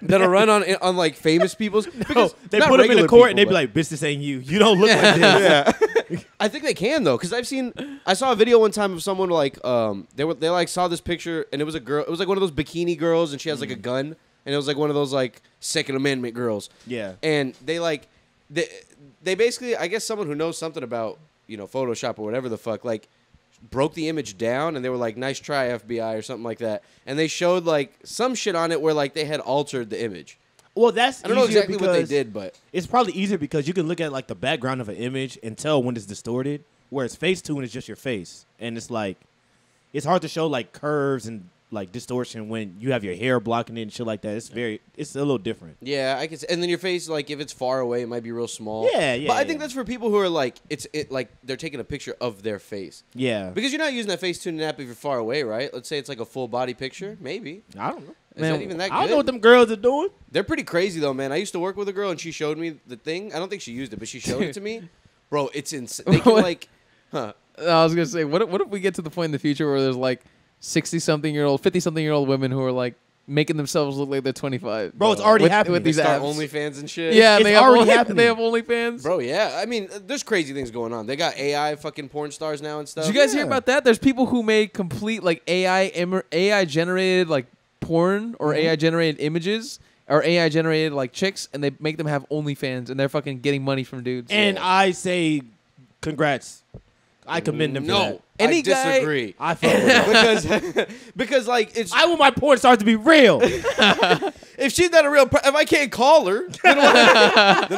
that'll run on like famous people's? No, Because they not put them in the regular court and they people, be like, "Bitch, this ain't you. You don't look like this." yeah. I think they can though, because I saw a video one time of someone like they like saw this picture and it was a girl. It was like one of those bikini girls and she has like a gun and it was like one of those like Second Amendment girls. Yeah. And they basically, I guess someone who knows something about Photoshop or whatever the fuck, like broke the image down and they were like, "Nice try, FBI," or something like that. And they showed like some shit on it where like they had altered the image. Well, that's I don't know easier exactly what they because did, but it's probably easier because you can look at like the background of an image and tell when it's distorted. Whereas Facetune is just your face, and it's like it's hard to show like curves and like distortion when you have your hair blocking it and shit like that. It's a little different. yeah, I can. And then your face, like if it's far away, it might be real small. Yeah, yeah. But I think yeah. that's for people who are like like they're taking a picture of their face Yeah. because you're not using that Facetune app if you're far away, right? Let's say it's like a full body picture, maybe. I don't know. Is Man, that even that good? I don't know what them girls are doing. They're pretty crazy though, man. I used to work with a girl and she showed me the thing. I don't think she used it, but she showed it to me. Bro, it's insane. They can What? like, huh? I was gonna say, what if we get to the point in the future where there's like 60-something-year-old, 50-something-year-old women who are like making themselves look like they're 25? Bro, it's already happening. with They these start apps. OnlyFans and shit. Yeah, It's they have already They happening. have OnlyFans. Bro, yeah. I mean, there's crazy things going on. They got AI fucking porn stars now and stuff. Did you guys hear Yeah. about that? There's people who make complete like AI generated like porn or AI generated images or AI generated like chicks, and they make them have OnlyFans, and they're fucking getting money from dudes. And I say, congrats. I commend them for No, that. Any I guy- disagree. I fuck with it. because like it's I want my porn stars to be real. if she's not a real if I can't call her, then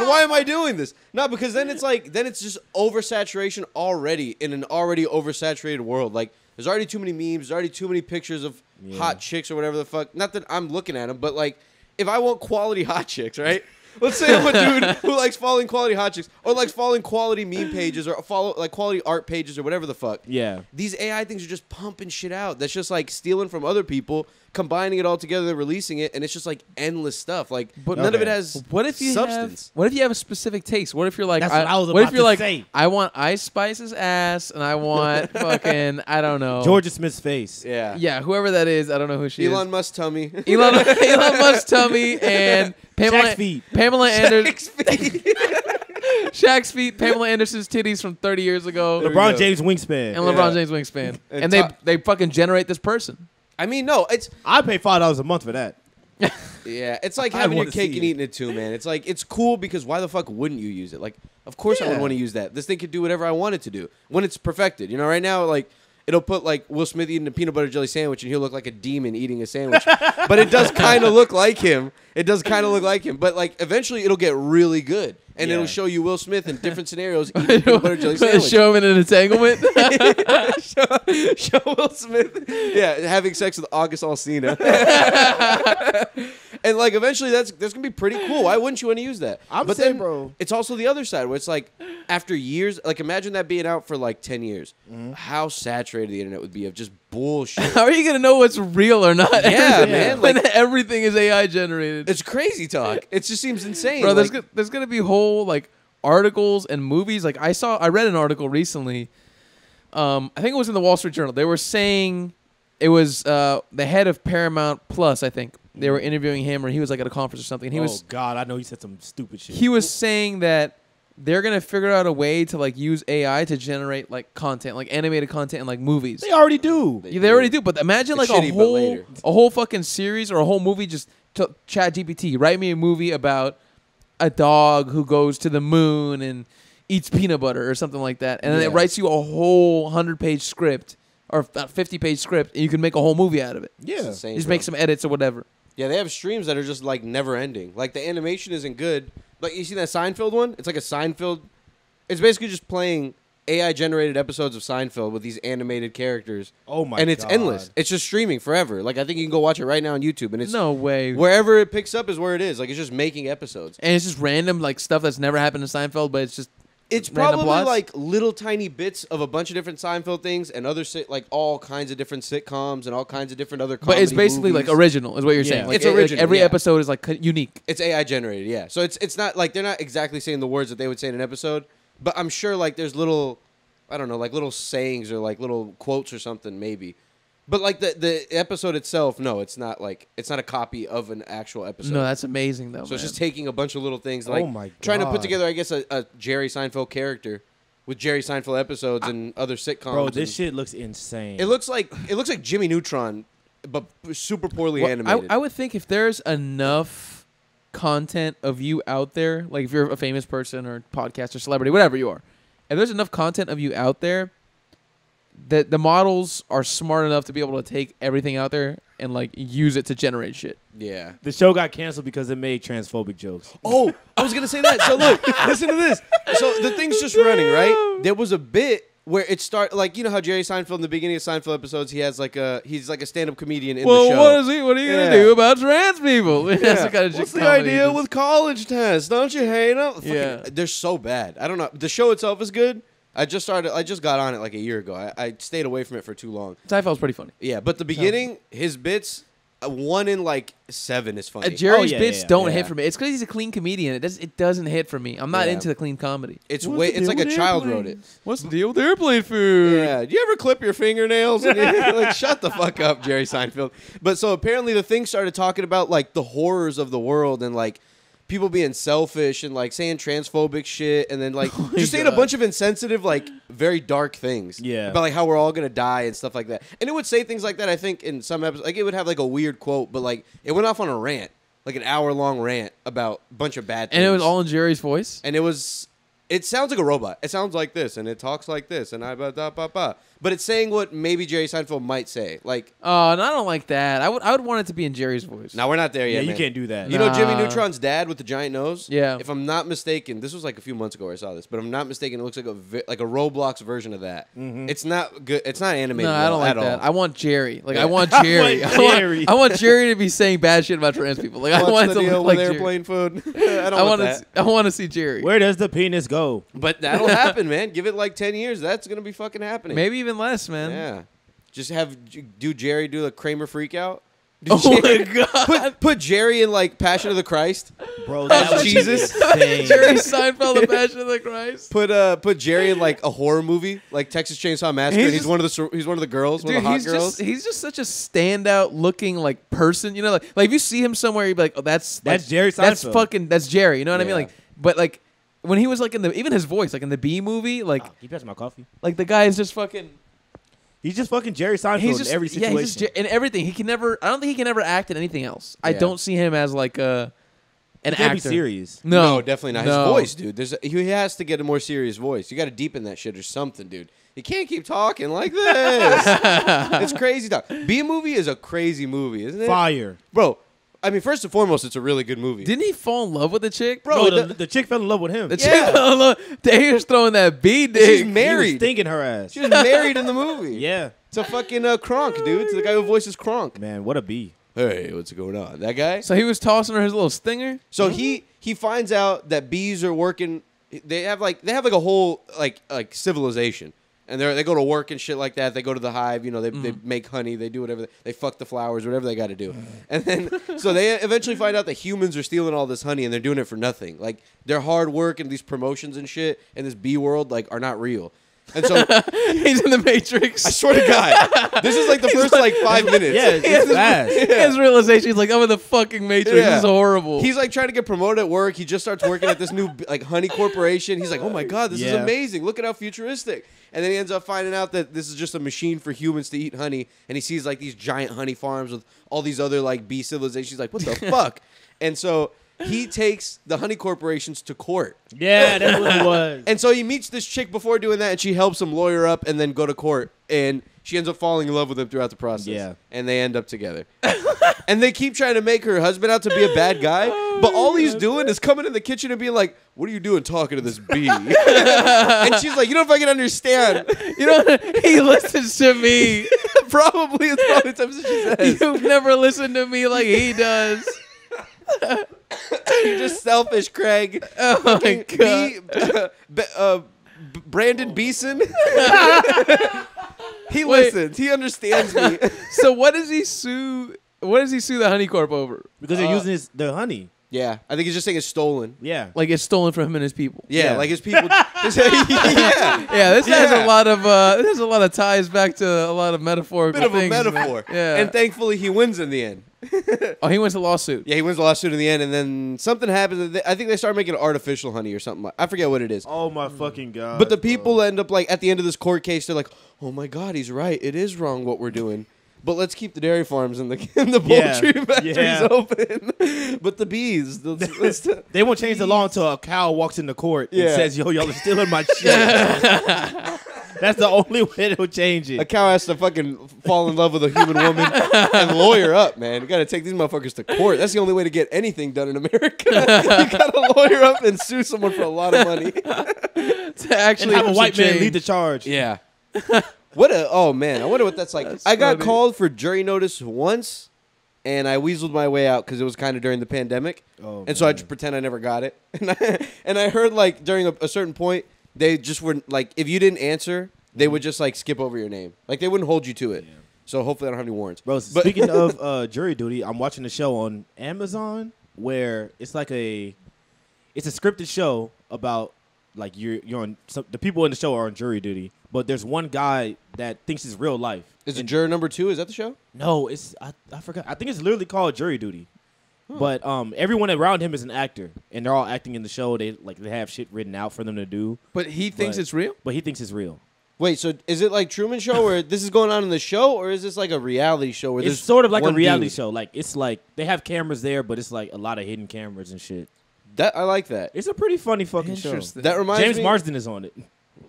why am I doing this? No, because then it's just oversaturation already in an already oversaturated world. Like there's already too many memes, there's already too many pictures of hot chicks or whatever the fuck. Not that I'm looking at them, but like if I want quality hot chicks, right? Let's say I'm a dude who likes following quality hot chicks or likes following quality meme pages or follow like quality art pages or whatever the fuck. Yeah. These AI things are just pumping shit out. That's just like stealing from other people, combining it all together, releasing it, and it's just like endless stuff. Like, But none of it has what if you substance. What if you have a specific taste? What if you're like, That's what I was what if about you're to like, say. I want Ice Spice's ass, and I want fucking, I don't know, Georgia Smith's face. Yeah. Yeah, whoever that is, I don't know who she Elon is. Musk tummy. Elon Musk tummy and Shaq's feet. Pamela Anderson. Shaq's feet. Pamela Anderson's titties from 30 years ago. There we LeBron go. James wingspan. And LeBron Yeah. James wingspan. And And top- they fucking generate this person. I mean, no, it's I pay $5 a month for that. yeah, it's like I having your wanna cake see and it. eating it too, man. It's like it's cool because why the fuck wouldn't you use it? Like, of course I would Yeah. want to use that. This thing could do whatever I want it to do when it's perfected. You know, right now, like it'll put like Will Smith eating a peanut butter jelly sandwich and he'll look like a demon eating a sandwich. But it does kind of look like him. It does kind of look like him. But like eventually it'll get really good. And Yeah. it'll show you Will Smith in different scenarios eating peanut butter jelly sandwich. Show him in an entanglement. show Will Smith, yeah, having sex with August Alsina. And like eventually that's gonna be pretty cool. Why wouldn't you want to use that? I'm but saying, then, bro. it's also the other side where it's like after years, like imagine that being out for like 10 years. Mm-hmm. How saturated the internet would be of just bullshit. How are you gonna know what's real or not? Yeah, man, When like- everything is AI generated. It's crazy talk. It just seems insane. Bro, like, there's gonna be whole like articles and movies. Like I read an article recently. I think it was in the Wall Street Journal. They were saying it was the head of Paramount Plus. I think they were interviewing him, or he was like at a conference or something. And he Oh was God, I know he said some stupid shit. he was saying that they're gonna figure out a way to like use AI to generate like content, like animated content and like movies. They already do. Yeah, they already do, but imagine It's like shitty, but later. a whole fucking series or a whole movie. Just Chat GPT, write me a movie about a dog who goes to the moon and eats peanut butter or something like that, and then it Yeah. writes you a whole 100-page script or 50-page script, and you can make a whole movie out of it. Yeah. It's insane, Just bro. make some edits or whatever. Yeah, they have streams that are just like never ending. Like the animation isn't good. Like you see that Seinfeld one? It's like a Seinfeld. It's basically just playing AI generated episodes of Seinfeld with these animated characters. Oh my. And it's God. endless. It's just streaming forever. Like I think you can go watch it right now on YouTube, and it's No way. wherever it picks up is where it is. Like it's just making episodes. And it's just random like stuff that's never happened in Seinfeld, but it's just It's random probably plots? like little tiny bits of a bunch of different Seinfeld things and other like all kinds of different sitcoms and all kinds of different other. but it's comedy basically movies. like original, is what you're Yeah. saying. Like, It's original, every yeah. episode is like unique. It's AI generated, yeah. So it's not like they're not exactly saying the words that they would say in an episode, but I'm sure like there's little, I don't know, like little sayings or like little quotes or something maybe. But like the episode itself, no, it's not a copy of an actual episode. No, that's amazing though. so it's man. just taking a bunch of little things, like Oh my trying to put God. together, I guess, a Jerry Seinfeld character with Jerry Seinfeld episodes and other sitcoms. Bro, this and shit looks insane. It looks like Jimmy Neutron, but super poorly Well, animated. I would think if there's enough content of you out there, like if you're a famous person or podcast or celebrity, whatever you are, if there's enough content of you out there, that the models are smart enough to be able to take everything out there and like use it to generate shit. yeah. The show got canceled because it made transphobic jokes. Oh, I was gonna say that. So look, listen to this. So the thing's just running, right? There was a bit where it started, like you know how Jerry Seinfeld in the beginning of Seinfeld episodes, he's like a stand-up comedian in the show. What are you gonna Yeah. do about trans people? That's Yeah. the kind of What's the comedy idea he with college tests? Don't you hate them? Yeah. They're so bad. I don't know. The show itself is good. I just got on it like a year ago. I stayed away from it for too long. does. Seinfeld's pretty funny. Yeah, but the beginning, his bits, 1 in like 7 is funny. Jerry's yeah, bits yeah, don't yeah. hit for me. It's because he's a clean comedian. It doesn't hit for me. I'm not Yeah. into the clean comedy. It's What's way. the It's deal like a with child airplanes? wrote it. What's the deal with airplane food? Yeah. Do you ever clip your fingernails? And like, shut the fuck up, Jerry Seinfeld. But so apparently the thing started talking about like the horrors of the world and like people being selfish and like saying transphobic shit and then like just saying a God. bunch of insensitive, like very dark things. Yeah. About like how we're all gonna die and stuff like that. And it would say things like that, I think, in some episodes. Like it would have like a weird quote, but like it went off on a rant, like an hour-long rant about a bunch of bad things. And it was all in Jerry's voice. And it sounds like a robot. It sounds like this, and it talks like this, and I ba da ba ba. but it's saying what maybe Jerry Seinfeld might say. Like, Oh, and I don't like that. I would want it to be in Jerry's voice. now we're not there Yeah, yet. you man. can't do that. You know Jimmy Nah. Neutron's dad with the giant nose? Yeah. If I'm not mistaken, this was like a few months ago I saw this, but if I'm not mistaken, it looks like a Roblox version of that. It's not good. It's not animated. No, I don't like at that. all. I want Jerry. Like, I Yeah. want Jerry. I want Jerry. I want Jerry to be saying bad shit about trans people. Like, I What's want the it to deal look with like Jerry. airplane food? I don't want that. I want to see Jerry. Where does the penis go? But that'll happen, man. Give it like 10 years. That's gonna be fucking happening. Maybe even less, man. Yeah. Just do Jerry do a Kramer freak out. Oh my Jerry- god. Put Jerry in like Passion of the Christ. Bro, that was Jesus. insane. Jerry Seinfeld, The Passion of the Christ. Put Jerry in like a horror movie, like Texas Chainsaw Massacre. He's He's just- one of the girls, one Dude, of the hot he's girls. just such a standout looking like person. You know, like if you see him somewhere, you'd be like, oh, that's Jerry That's Seinfeld. that's Jerry. You know what I mean? Yeah. Like, but like when he was like even his voice, like in the B movie, like Can you pass my coffee? like the guy is just fucking. He's just fucking Jerry Seinfeld He's just in every situation. yeah, he's just in everything. He can never. I don't think he can ever act in anything else. I Yeah. don't see him as like an he can't actor. be serious. No, definitely not. No. His voice, dude. He has to get a more serious voice. You got to deepen that shit or something, dude. You can't keep talking like this. It's crazy talk. B movie is a crazy movie, isn't it? Fire. Bro, I mean, first and foremost, it's a really good movie. Didn't he fall in love with the chick? Bro, No, the chick fell in love with him. The Yeah. chick fell in love. He was throwing that B dick. She's He was married. stinking her ass. She was married in the movie. Yeah. It's a fucking Kronk, dude. It's the guy who voices Kronk. Man, what a B. Hey, what's going on? That guy? So he was tossing her his little stinger. So he finds out that bees are working. They have like a whole like civilization, and they go to work and shit like that. They go to the hive, you know. They make honey. They do whatever. They fuck the flowers, whatever they got to do. And then so they eventually find out that humans are stealing all this honey, and they're doing it for nothing. Like their hard work and these promotions and shit in this bee world like are not real. And so He's in the Matrix. I swear to God, this is like the first like 5 minutes. Yeah, it's fast. His realization, he's like, I'm in the fucking Matrix. Yeah. This is horrible. He's like trying to get promoted at work. He just starts working at this new like honey corporation. He's like, oh my God, this is Yeah. amazing. Look at how futuristic. And then he ends up finding out that this is just a machine for humans to eat honey. And he sees like these giant honey farms with all these other like bee civilizations. He's like, what the fuck? And so he takes the honey corporations to court. Yeah, that's what it was. And so he meets this chick before doing that, and she helps him lawyer up and then go to court. And she ends up falling in love with him throughout the process. Yeah. And they end up together. And they keep trying to make her husband out to be a bad guy, but all he's doing is coming in the kitchen and being like, what are you doing talking to this bee? And she's like, you know, if I can understand. you know, he listens to me. Probably, it's probably the times that she says. You've never listened to me like he does. You're just selfish, Craig. Oh my God. Brandon Beeson. He Wait. listens. He understands me. So what does he sue? What does he sue the Honey Corp over? Because they're using the honey. Yeah, I think he's just saying it's stolen. Yeah. Like it's stolen from him and his people. Yeah, Yeah. like his people. yeah. Yeah, this has Yeah. a lot of there's a lot of ties back to a lot of metaphorical Bit of a things, man. metaphor. Yeah. And thankfully, he wins in the end. Oh, he wins the lawsuit. Yeah, he wins the lawsuit in the end, and then something happens. I think they start making artificial honey or something. I forget what it is. Oh my fucking God. But the people end up like at the end of this court case, they're like, "Oh my God, he's right. It is wrong what we're doing." But let's keep the dairy farms and the poultry factories Yeah. open. But the bees, They won't change the law until a cow walks into court and Yeah. says, yo, y'all are stealing my shit. That's the only way they'll change a it. cow has to fucking fall in love with a human woman and lawyer up, man. You got to take these motherfuckers to court. That's the only way to get anything done in America. You got to lawyer up and sue someone for a lot of money. To And actually have a have white some man change. lead the charge. Yeah. Oh man, I wonder what that's like. That's I got funny. called for jury notice once, and I weaseled my way out because it was kind of during the pandemic, Oh, and so I man. just pretend I never got it. And I heard like during a certain point, they just were like, if you didn't answer, they would just like skip over your name, like they wouldn't hold you to it. So hopefully I don't have any warrants. Bro, But- speaking of jury duty, I'm watching a show on Amazon where it's like it's a scripted show about like you're on the people in the show are on jury duty, but there's one guy that thinks it's real life. Is it juror number 2? Is that the show? No, it's I forgot. I think it's literally called jury duty. But everyone around him is an actor, and they're all acting in the show. They have shit written out for them to do, But he thinks But- it's real. but he thinks it's real. Wait, so is it like Truman Show where this is going on in the show, or is this like a reality show where It's there's sort of like a one reality dude? show. Like it's like they have cameras there, but it's like a lot of hidden cameras and shit. That I like that. It's a pretty funny fucking show. Interesting. That reminds James me. Marsden is on it.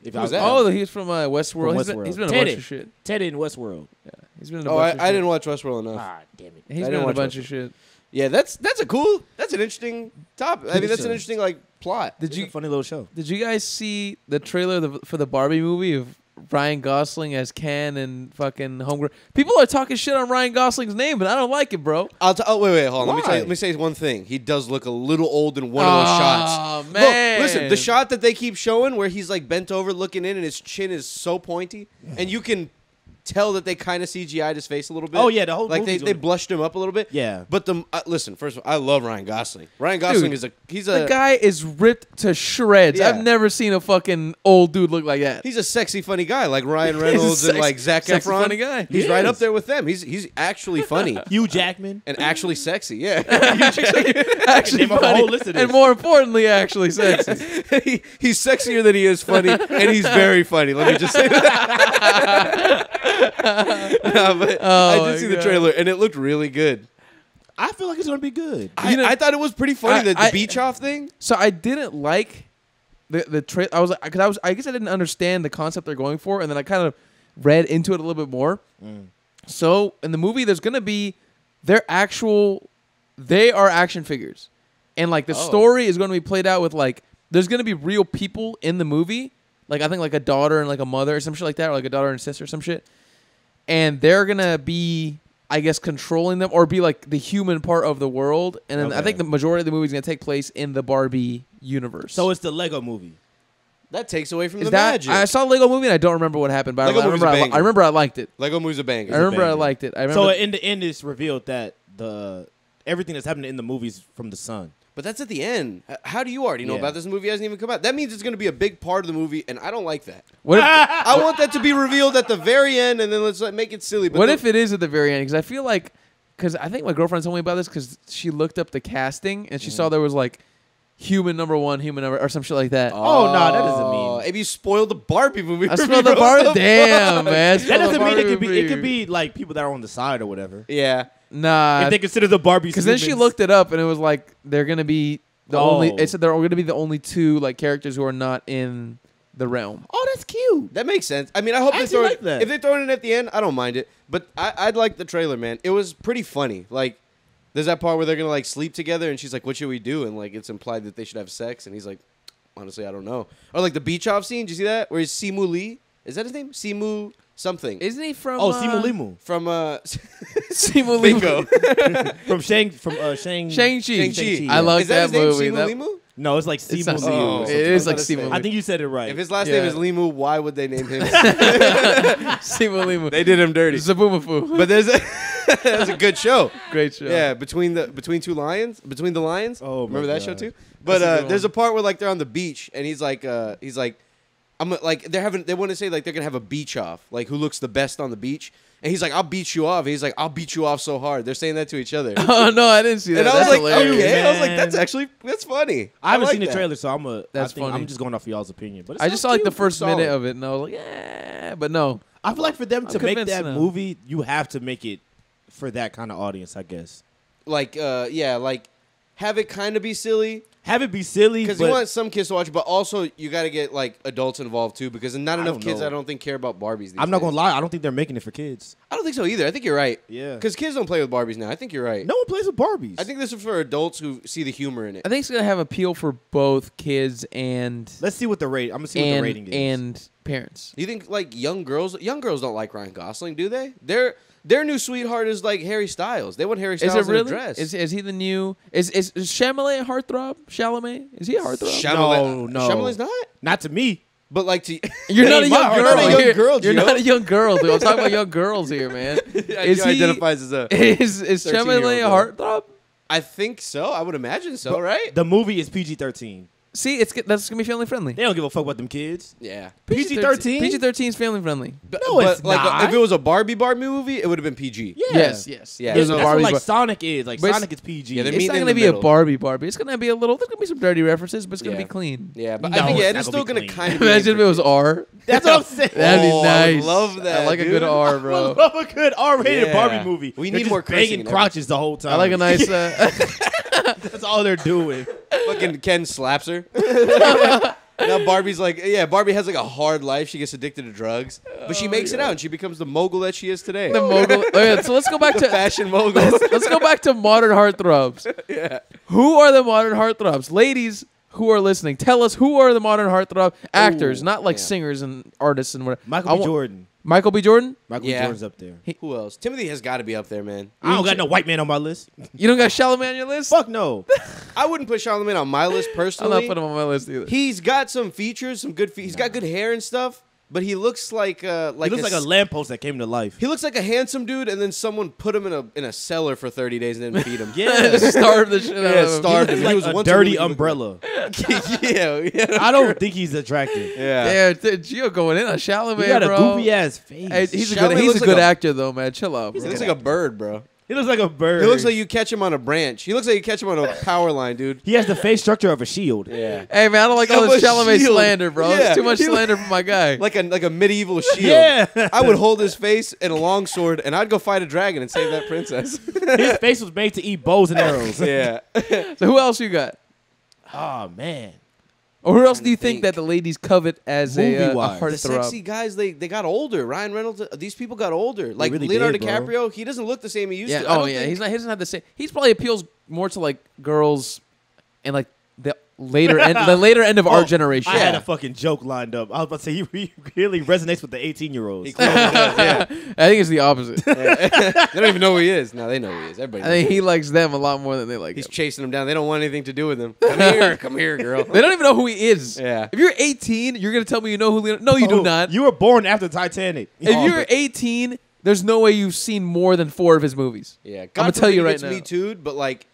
If Who's that? Oh, he's from Westworld. From He's been Westworld. in a Teddy. bunch of shit. Teddy in Westworld. Yeah, he's been in a Oh, bunch of shit. I didn't watch Westworld enough. Ah, damn it. He's I been didn't in a watch bunch Westworld. of shit. Yeah, that's a cool. That's an interesting topic. I mean, that's an interesting like plot. Did It's you a funny little show. Did you guys see the trailer for the Barbie movie of Ryan Gosling as Ken and fucking Homegirl? People are talking shit on Ryan Gosling's name, but I don't like it, bro. Wait, hold on. Why? Let me say one thing. He does look a little old in one of those shots. Oh, man. Look, listen, the shot that they keep showing where he's like bent over looking in and his chin is so pointy, and you can tell that they kind of CGI'd his face a little bit. Oh, yeah, the whole like movie's they on- blushed him up a little bit. Yeah. But listen, first of all, I love Ryan Gosling. Ryan Gosling Dude, he's The guy is ripped to shreds. Yeah. I've never seen a fucking old dude look like that. he's a sexy funny guy like Ryan Reynolds and like Zac sexy Efron. funny guy. He's He right is. up there with them. He's actually funny Hugh Jackman. and actually sexy. Yeah. Actually Name off a funny, whole list of this. and more importantly, actually sexy. He's sexier than he is funny, and he's very funny. Let me just say that. No, but I my did see the God. trailer, and it looked really good. I feel like it's going to be good. I thought it was pretty funny. The beach off thing. So I didn't like the trailer. I was like, because I guess I didn't understand the concept they're going for, and then I kind of read into it a little bit more. So in the movie, there's gonna be they are action figures, and like the story is going to be played out with like there's gonna be real people in the movie. Like I think like a daughter and like a mother or some shit like that, or like a daughter and sister or some shit, and they're gonna be, I guess, controlling them or be like the human part of the world. And then I think the majority of the movie is going to take place in the Barbie universe. So it's the Lego movie. That takes away from is the that magic. I saw the Lego movie and I don't remember what happened, but Lego I movie's remember a banger. I remember I liked it. Lego Movie's a banger. I remember I banger. liked it. I remember. So in the end, it's revealed that everything that's happening in the movies from the sun. But that's at the end. How do you already know Yeah. about this movie? Hasn't even come out. That means it's going to be a big part of the movie, and I don't like that. what if, I want that to be revealed at the very end, and then let's make it silly. But what if it is at the very end? Because I feel like, because I think my girlfriend told me about this because she looked up the casting and she saw there was like human number one, human number, or some shit like that. Oh, no, that doesn't mean- If you spoiled the Barbie movie, I for me, smelled the bro, bar. what the Damn, fuck? man. That doesn't mean it could be. It Barbie could be like people that are on the side or whatever. Yeah. Nah, If they consider the Barbies, because then she humans. looked it up and it was like they're gonna be the Oh. only. It said they're gonna be the only two like characters who are not in the realm. Oh, that's cute. That makes sense. I mean, I hope I they actually throw like that. If they throw it in at the end, I don't mind it. But I'd like the trailer, man. It was pretty funny. Like, there's that part where they're gonna like sleep together, and she's like, "What should we do?" And like, it's implied that they should have sex, and he's like, "Honestly, I don't know." Or like the beach off scene. Did you see that? Where he's Simu Lee? Is that his name? Simu something. Isn't he from? Oh, Simu Limu From Simu Bingo. from Shang-Chi. Shang-Chi. yeah. I like Is that his that name? movie. Simu That- Limu? No, it's like It's Simu not Limu. Simu. Oh, It I is was like about to say. Simu. I think you said it right. If his last Yeah. name is Limu, why would they name him? Simu Limu. They did him dirty. Zabumafu. But there's that's a good show. Great show. Yeah, between the lions. Oh, my remember that show God. too? But That's a good there's one. a part where like they're on the beach and he's like, I'm like they want to say like they're gonna have a beach off, like who looks the best on the beach, and he's like, I'll beat you off. And he's like, I'll beat you off so hard. They're saying that to each other. Oh no, I didn't see that. And I was That's like, hilarious. okay. I was like, man. that's funny. I haven't like seen the that. trailer, so That's I think funny. I'm just going off of y'all's opinion. But it I just sounds saw like the cute. first Solid. minute of it, and I was like, yeah, but no. I feel like for them I'm to make convinced that now. movie, you have to make it for that kind of audience, I guess. Like like have it kind of be silly. Have it be silly, Because but you want some kids to watch, but also you got to get like adults involved too. Because not enough don't kids, know. I don't think, care about Barbies. These I'm not days. gonna lie, I don't think they're making it for kids. I don't think so either. I think you're right. Yeah, Because kids don't play with Barbies now. I think you're right. no one plays with Barbies. I think this is for adults who see the humor in it. I think it's gonna have appeal for both kids and Let's see what the rate. I'm gonna see what the rating is. and parents. Do you think like young girls don't like Ryan Gosling, do they? Their new sweetheart is like Harry Styles. They want Harry Styles Is it in a really? dress. Is he the new? Is Chalamet a heartthrob? Chalamet? Is he a heartthrob? No. Chalamet's not. Not to me. But like to You're not a ain't young my girl. heartthrob. You're not a young here. girl, You're Gio. not a young girl, dude. I'm talking about young girls here, man. Is he he identifies as a? Is 13-year-old Chalamet a girl. heartthrob? I think so. I would imagine so. Right? The movie is PG-13. See, that's gonna be family friendly. They don't give a fuck about them kids. Yeah. PG-13? PG-13 is family friendly. No, it's like not. if it was a Barbie movie, it would have been PG. Yeah. Yes. Yeah. There's That's a what Barbie. like Sonic is. Like But it's- Sonic is PG. Yeah, they're It's meeting not in gonna the be a middle. Barbie. It's gonna be a little. There's gonna be some dirty references, but it's gonna Yeah. be clean. Yeah, but No, I think it's it not is gonna still be gonna clean. kind of. Imagine if it was R. That's what I'm saying. That'd be Oh, I would nice. love that, I like a dude. good R, I bro. love a good R-rated Yeah. Barbie movie. We They're need just more cursing banging in crotches the whole time. I like a nice. That's all they're doing. Fucking Ken slaps her. Now Barbie's like, yeah, Barbie has like a hard life. She gets addicted to drugs, but she makes it out and she becomes the mogul that she is today. The mogul. Okay, so let's go back to fashion mogul. let's go back to modern heartthrobs. Yeah. Who are the modern heartthrobs? Ladies who are listening, tell us who are the modern heartthrob actors, not like singers and artists and whatever. Michael B. Jordan. Michael B. Jordan? Michael B. Jordan's up there. Who else? Timothy has got to be up there, man. I don't got no white man on my list. You don't got Chalamet on your list? Fuck no. I wouldn't put Charlamagne on my list I'm personally. not putting him on my list either. He's got some features, some good. He's got good hair and stuff, but he looks like He looks like a lamppost that came to life. He looks like a handsome dude, and then someone put him in a cellar for 30 days and then feed him. Yeah. Starved the shit out of him. starved He him. looks He like was a once dirty really good umbrella. yeah. I don't think he's attractive. Yeah. Gio going in on Chalamet, He got a bro. goofy ass face. Hey, he's a Chalamet good, he's looks a like good a- actor though, man. Chill out, bro. He looks like a bird, bro. He looks like a bird. He looks like you catch him on a branch. He looks like you catch him on a power line, dude. He has the face structure of a shield. Yeah. Hey man, I don't like all Of this a Chalamet shield. slander, bro. Yeah. It's too much He- slander for my guy. Like a medieval shield. Yeah. I would hold his face and a long sword, and I'd go fight a dragon and save that princess. His face was made to eat bows and arrows. yeah. So who else you got? Oh man. Or who else do you think. think that the ladies covet as a Movie-wise. heartthrob? The sexy guys, they got older. Ryan Reynolds, these people got older. Like really Leonardo did, bro. DiCaprio, he doesn't look the same he used Yeah. to. I Oh don't yeah. think- He doesn't have the same. He's probably appeals more to like girls, and like the later end, the later end of our generation. I had a fucking joke lined up. I was about to say he really resonates with the 18-year-olds. He clearly does, yeah. I think it's the opposite. They don't even know who he is. No, they know who he is. Everybody I knows. think he likes them a lot more than they like He's him. chasing them down. They don't want anything to do with him. Come here, girl. They don't even know who he is. Yeah. If you're 18, you're gonna tell me you know who Leonardo. No, you do not. You were born after Titanic. If you're 18, there's no way you've seen more than 4 of his movies. Yeah, I'm gonna tell you right now. Me too, but like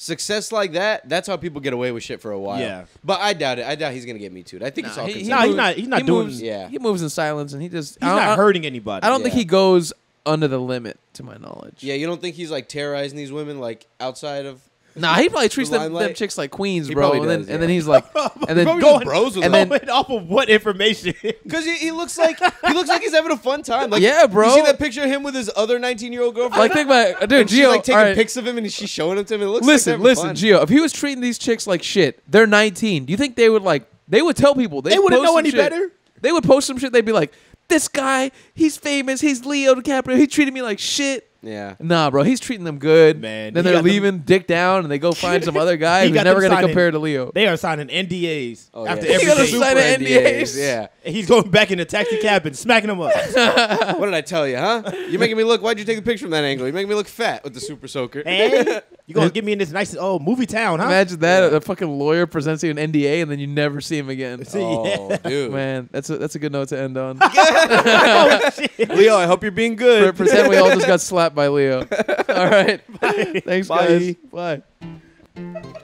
success like that's how people get away with shit for a while. Yeah. But I doubt it. I doubt he's gonna get me too. I think it's all he consensual. Nah, he's moves- not he doing- moves- Yeah. He moves in silence, and he just. He's not hurting anybody. I don't think Yeah. he goes under the limit, to my knowledge. Yeah, you don't think he's like terrorizing these women like outside of? Nah, he probably treats The them limelight? chicks like queens, He bro. probably And then, does, and then yeah. he's like, and then Probably going- just bros with and him. then- Going off of what information? Because he looks like he's having a fun time. Like, Yeah, bro. You see that picture of him with his other 19-year-old girlfriend? like think about it. Dude, and she's Gio, like taking all right. pics of him and she's showing him to him. It looks Listen, like they're having listen, fun. Gio. If he was treating these chicks like shit, they're 19. Do you think they would like? They would tell people. They wouldn't post know some any shit. better. They would post some shit. They'd be like, "This guy, he's famous. He's Leo DiCaprio. He treated me like shit." Yeah. Nah, bro, he's treating them good. Man, Then he they're got them- leaving, dick down, and they go find some other guy He who's got never them gonna signing- compare to Leo. They are signing NDAs Oh, after yeah. every You gotta day. sign an NDAs. Yeah. And he's going back in the taxi cab and smacking them up. What did I tell you, huh? You're making me look. Why'd you take the picture from that angle? You're making me look fat with the super soaker. Hey, you gonna get me in this nice movie town, huh? Imagine that a fucking lawyer presents you an NDA and then you never see him again. Oh, dude. Man, that's a good note to end on. Leo, I hope you're being good. Pretend we all just got slapped by Leo. All right. Thanks, Bye. guys. Bye.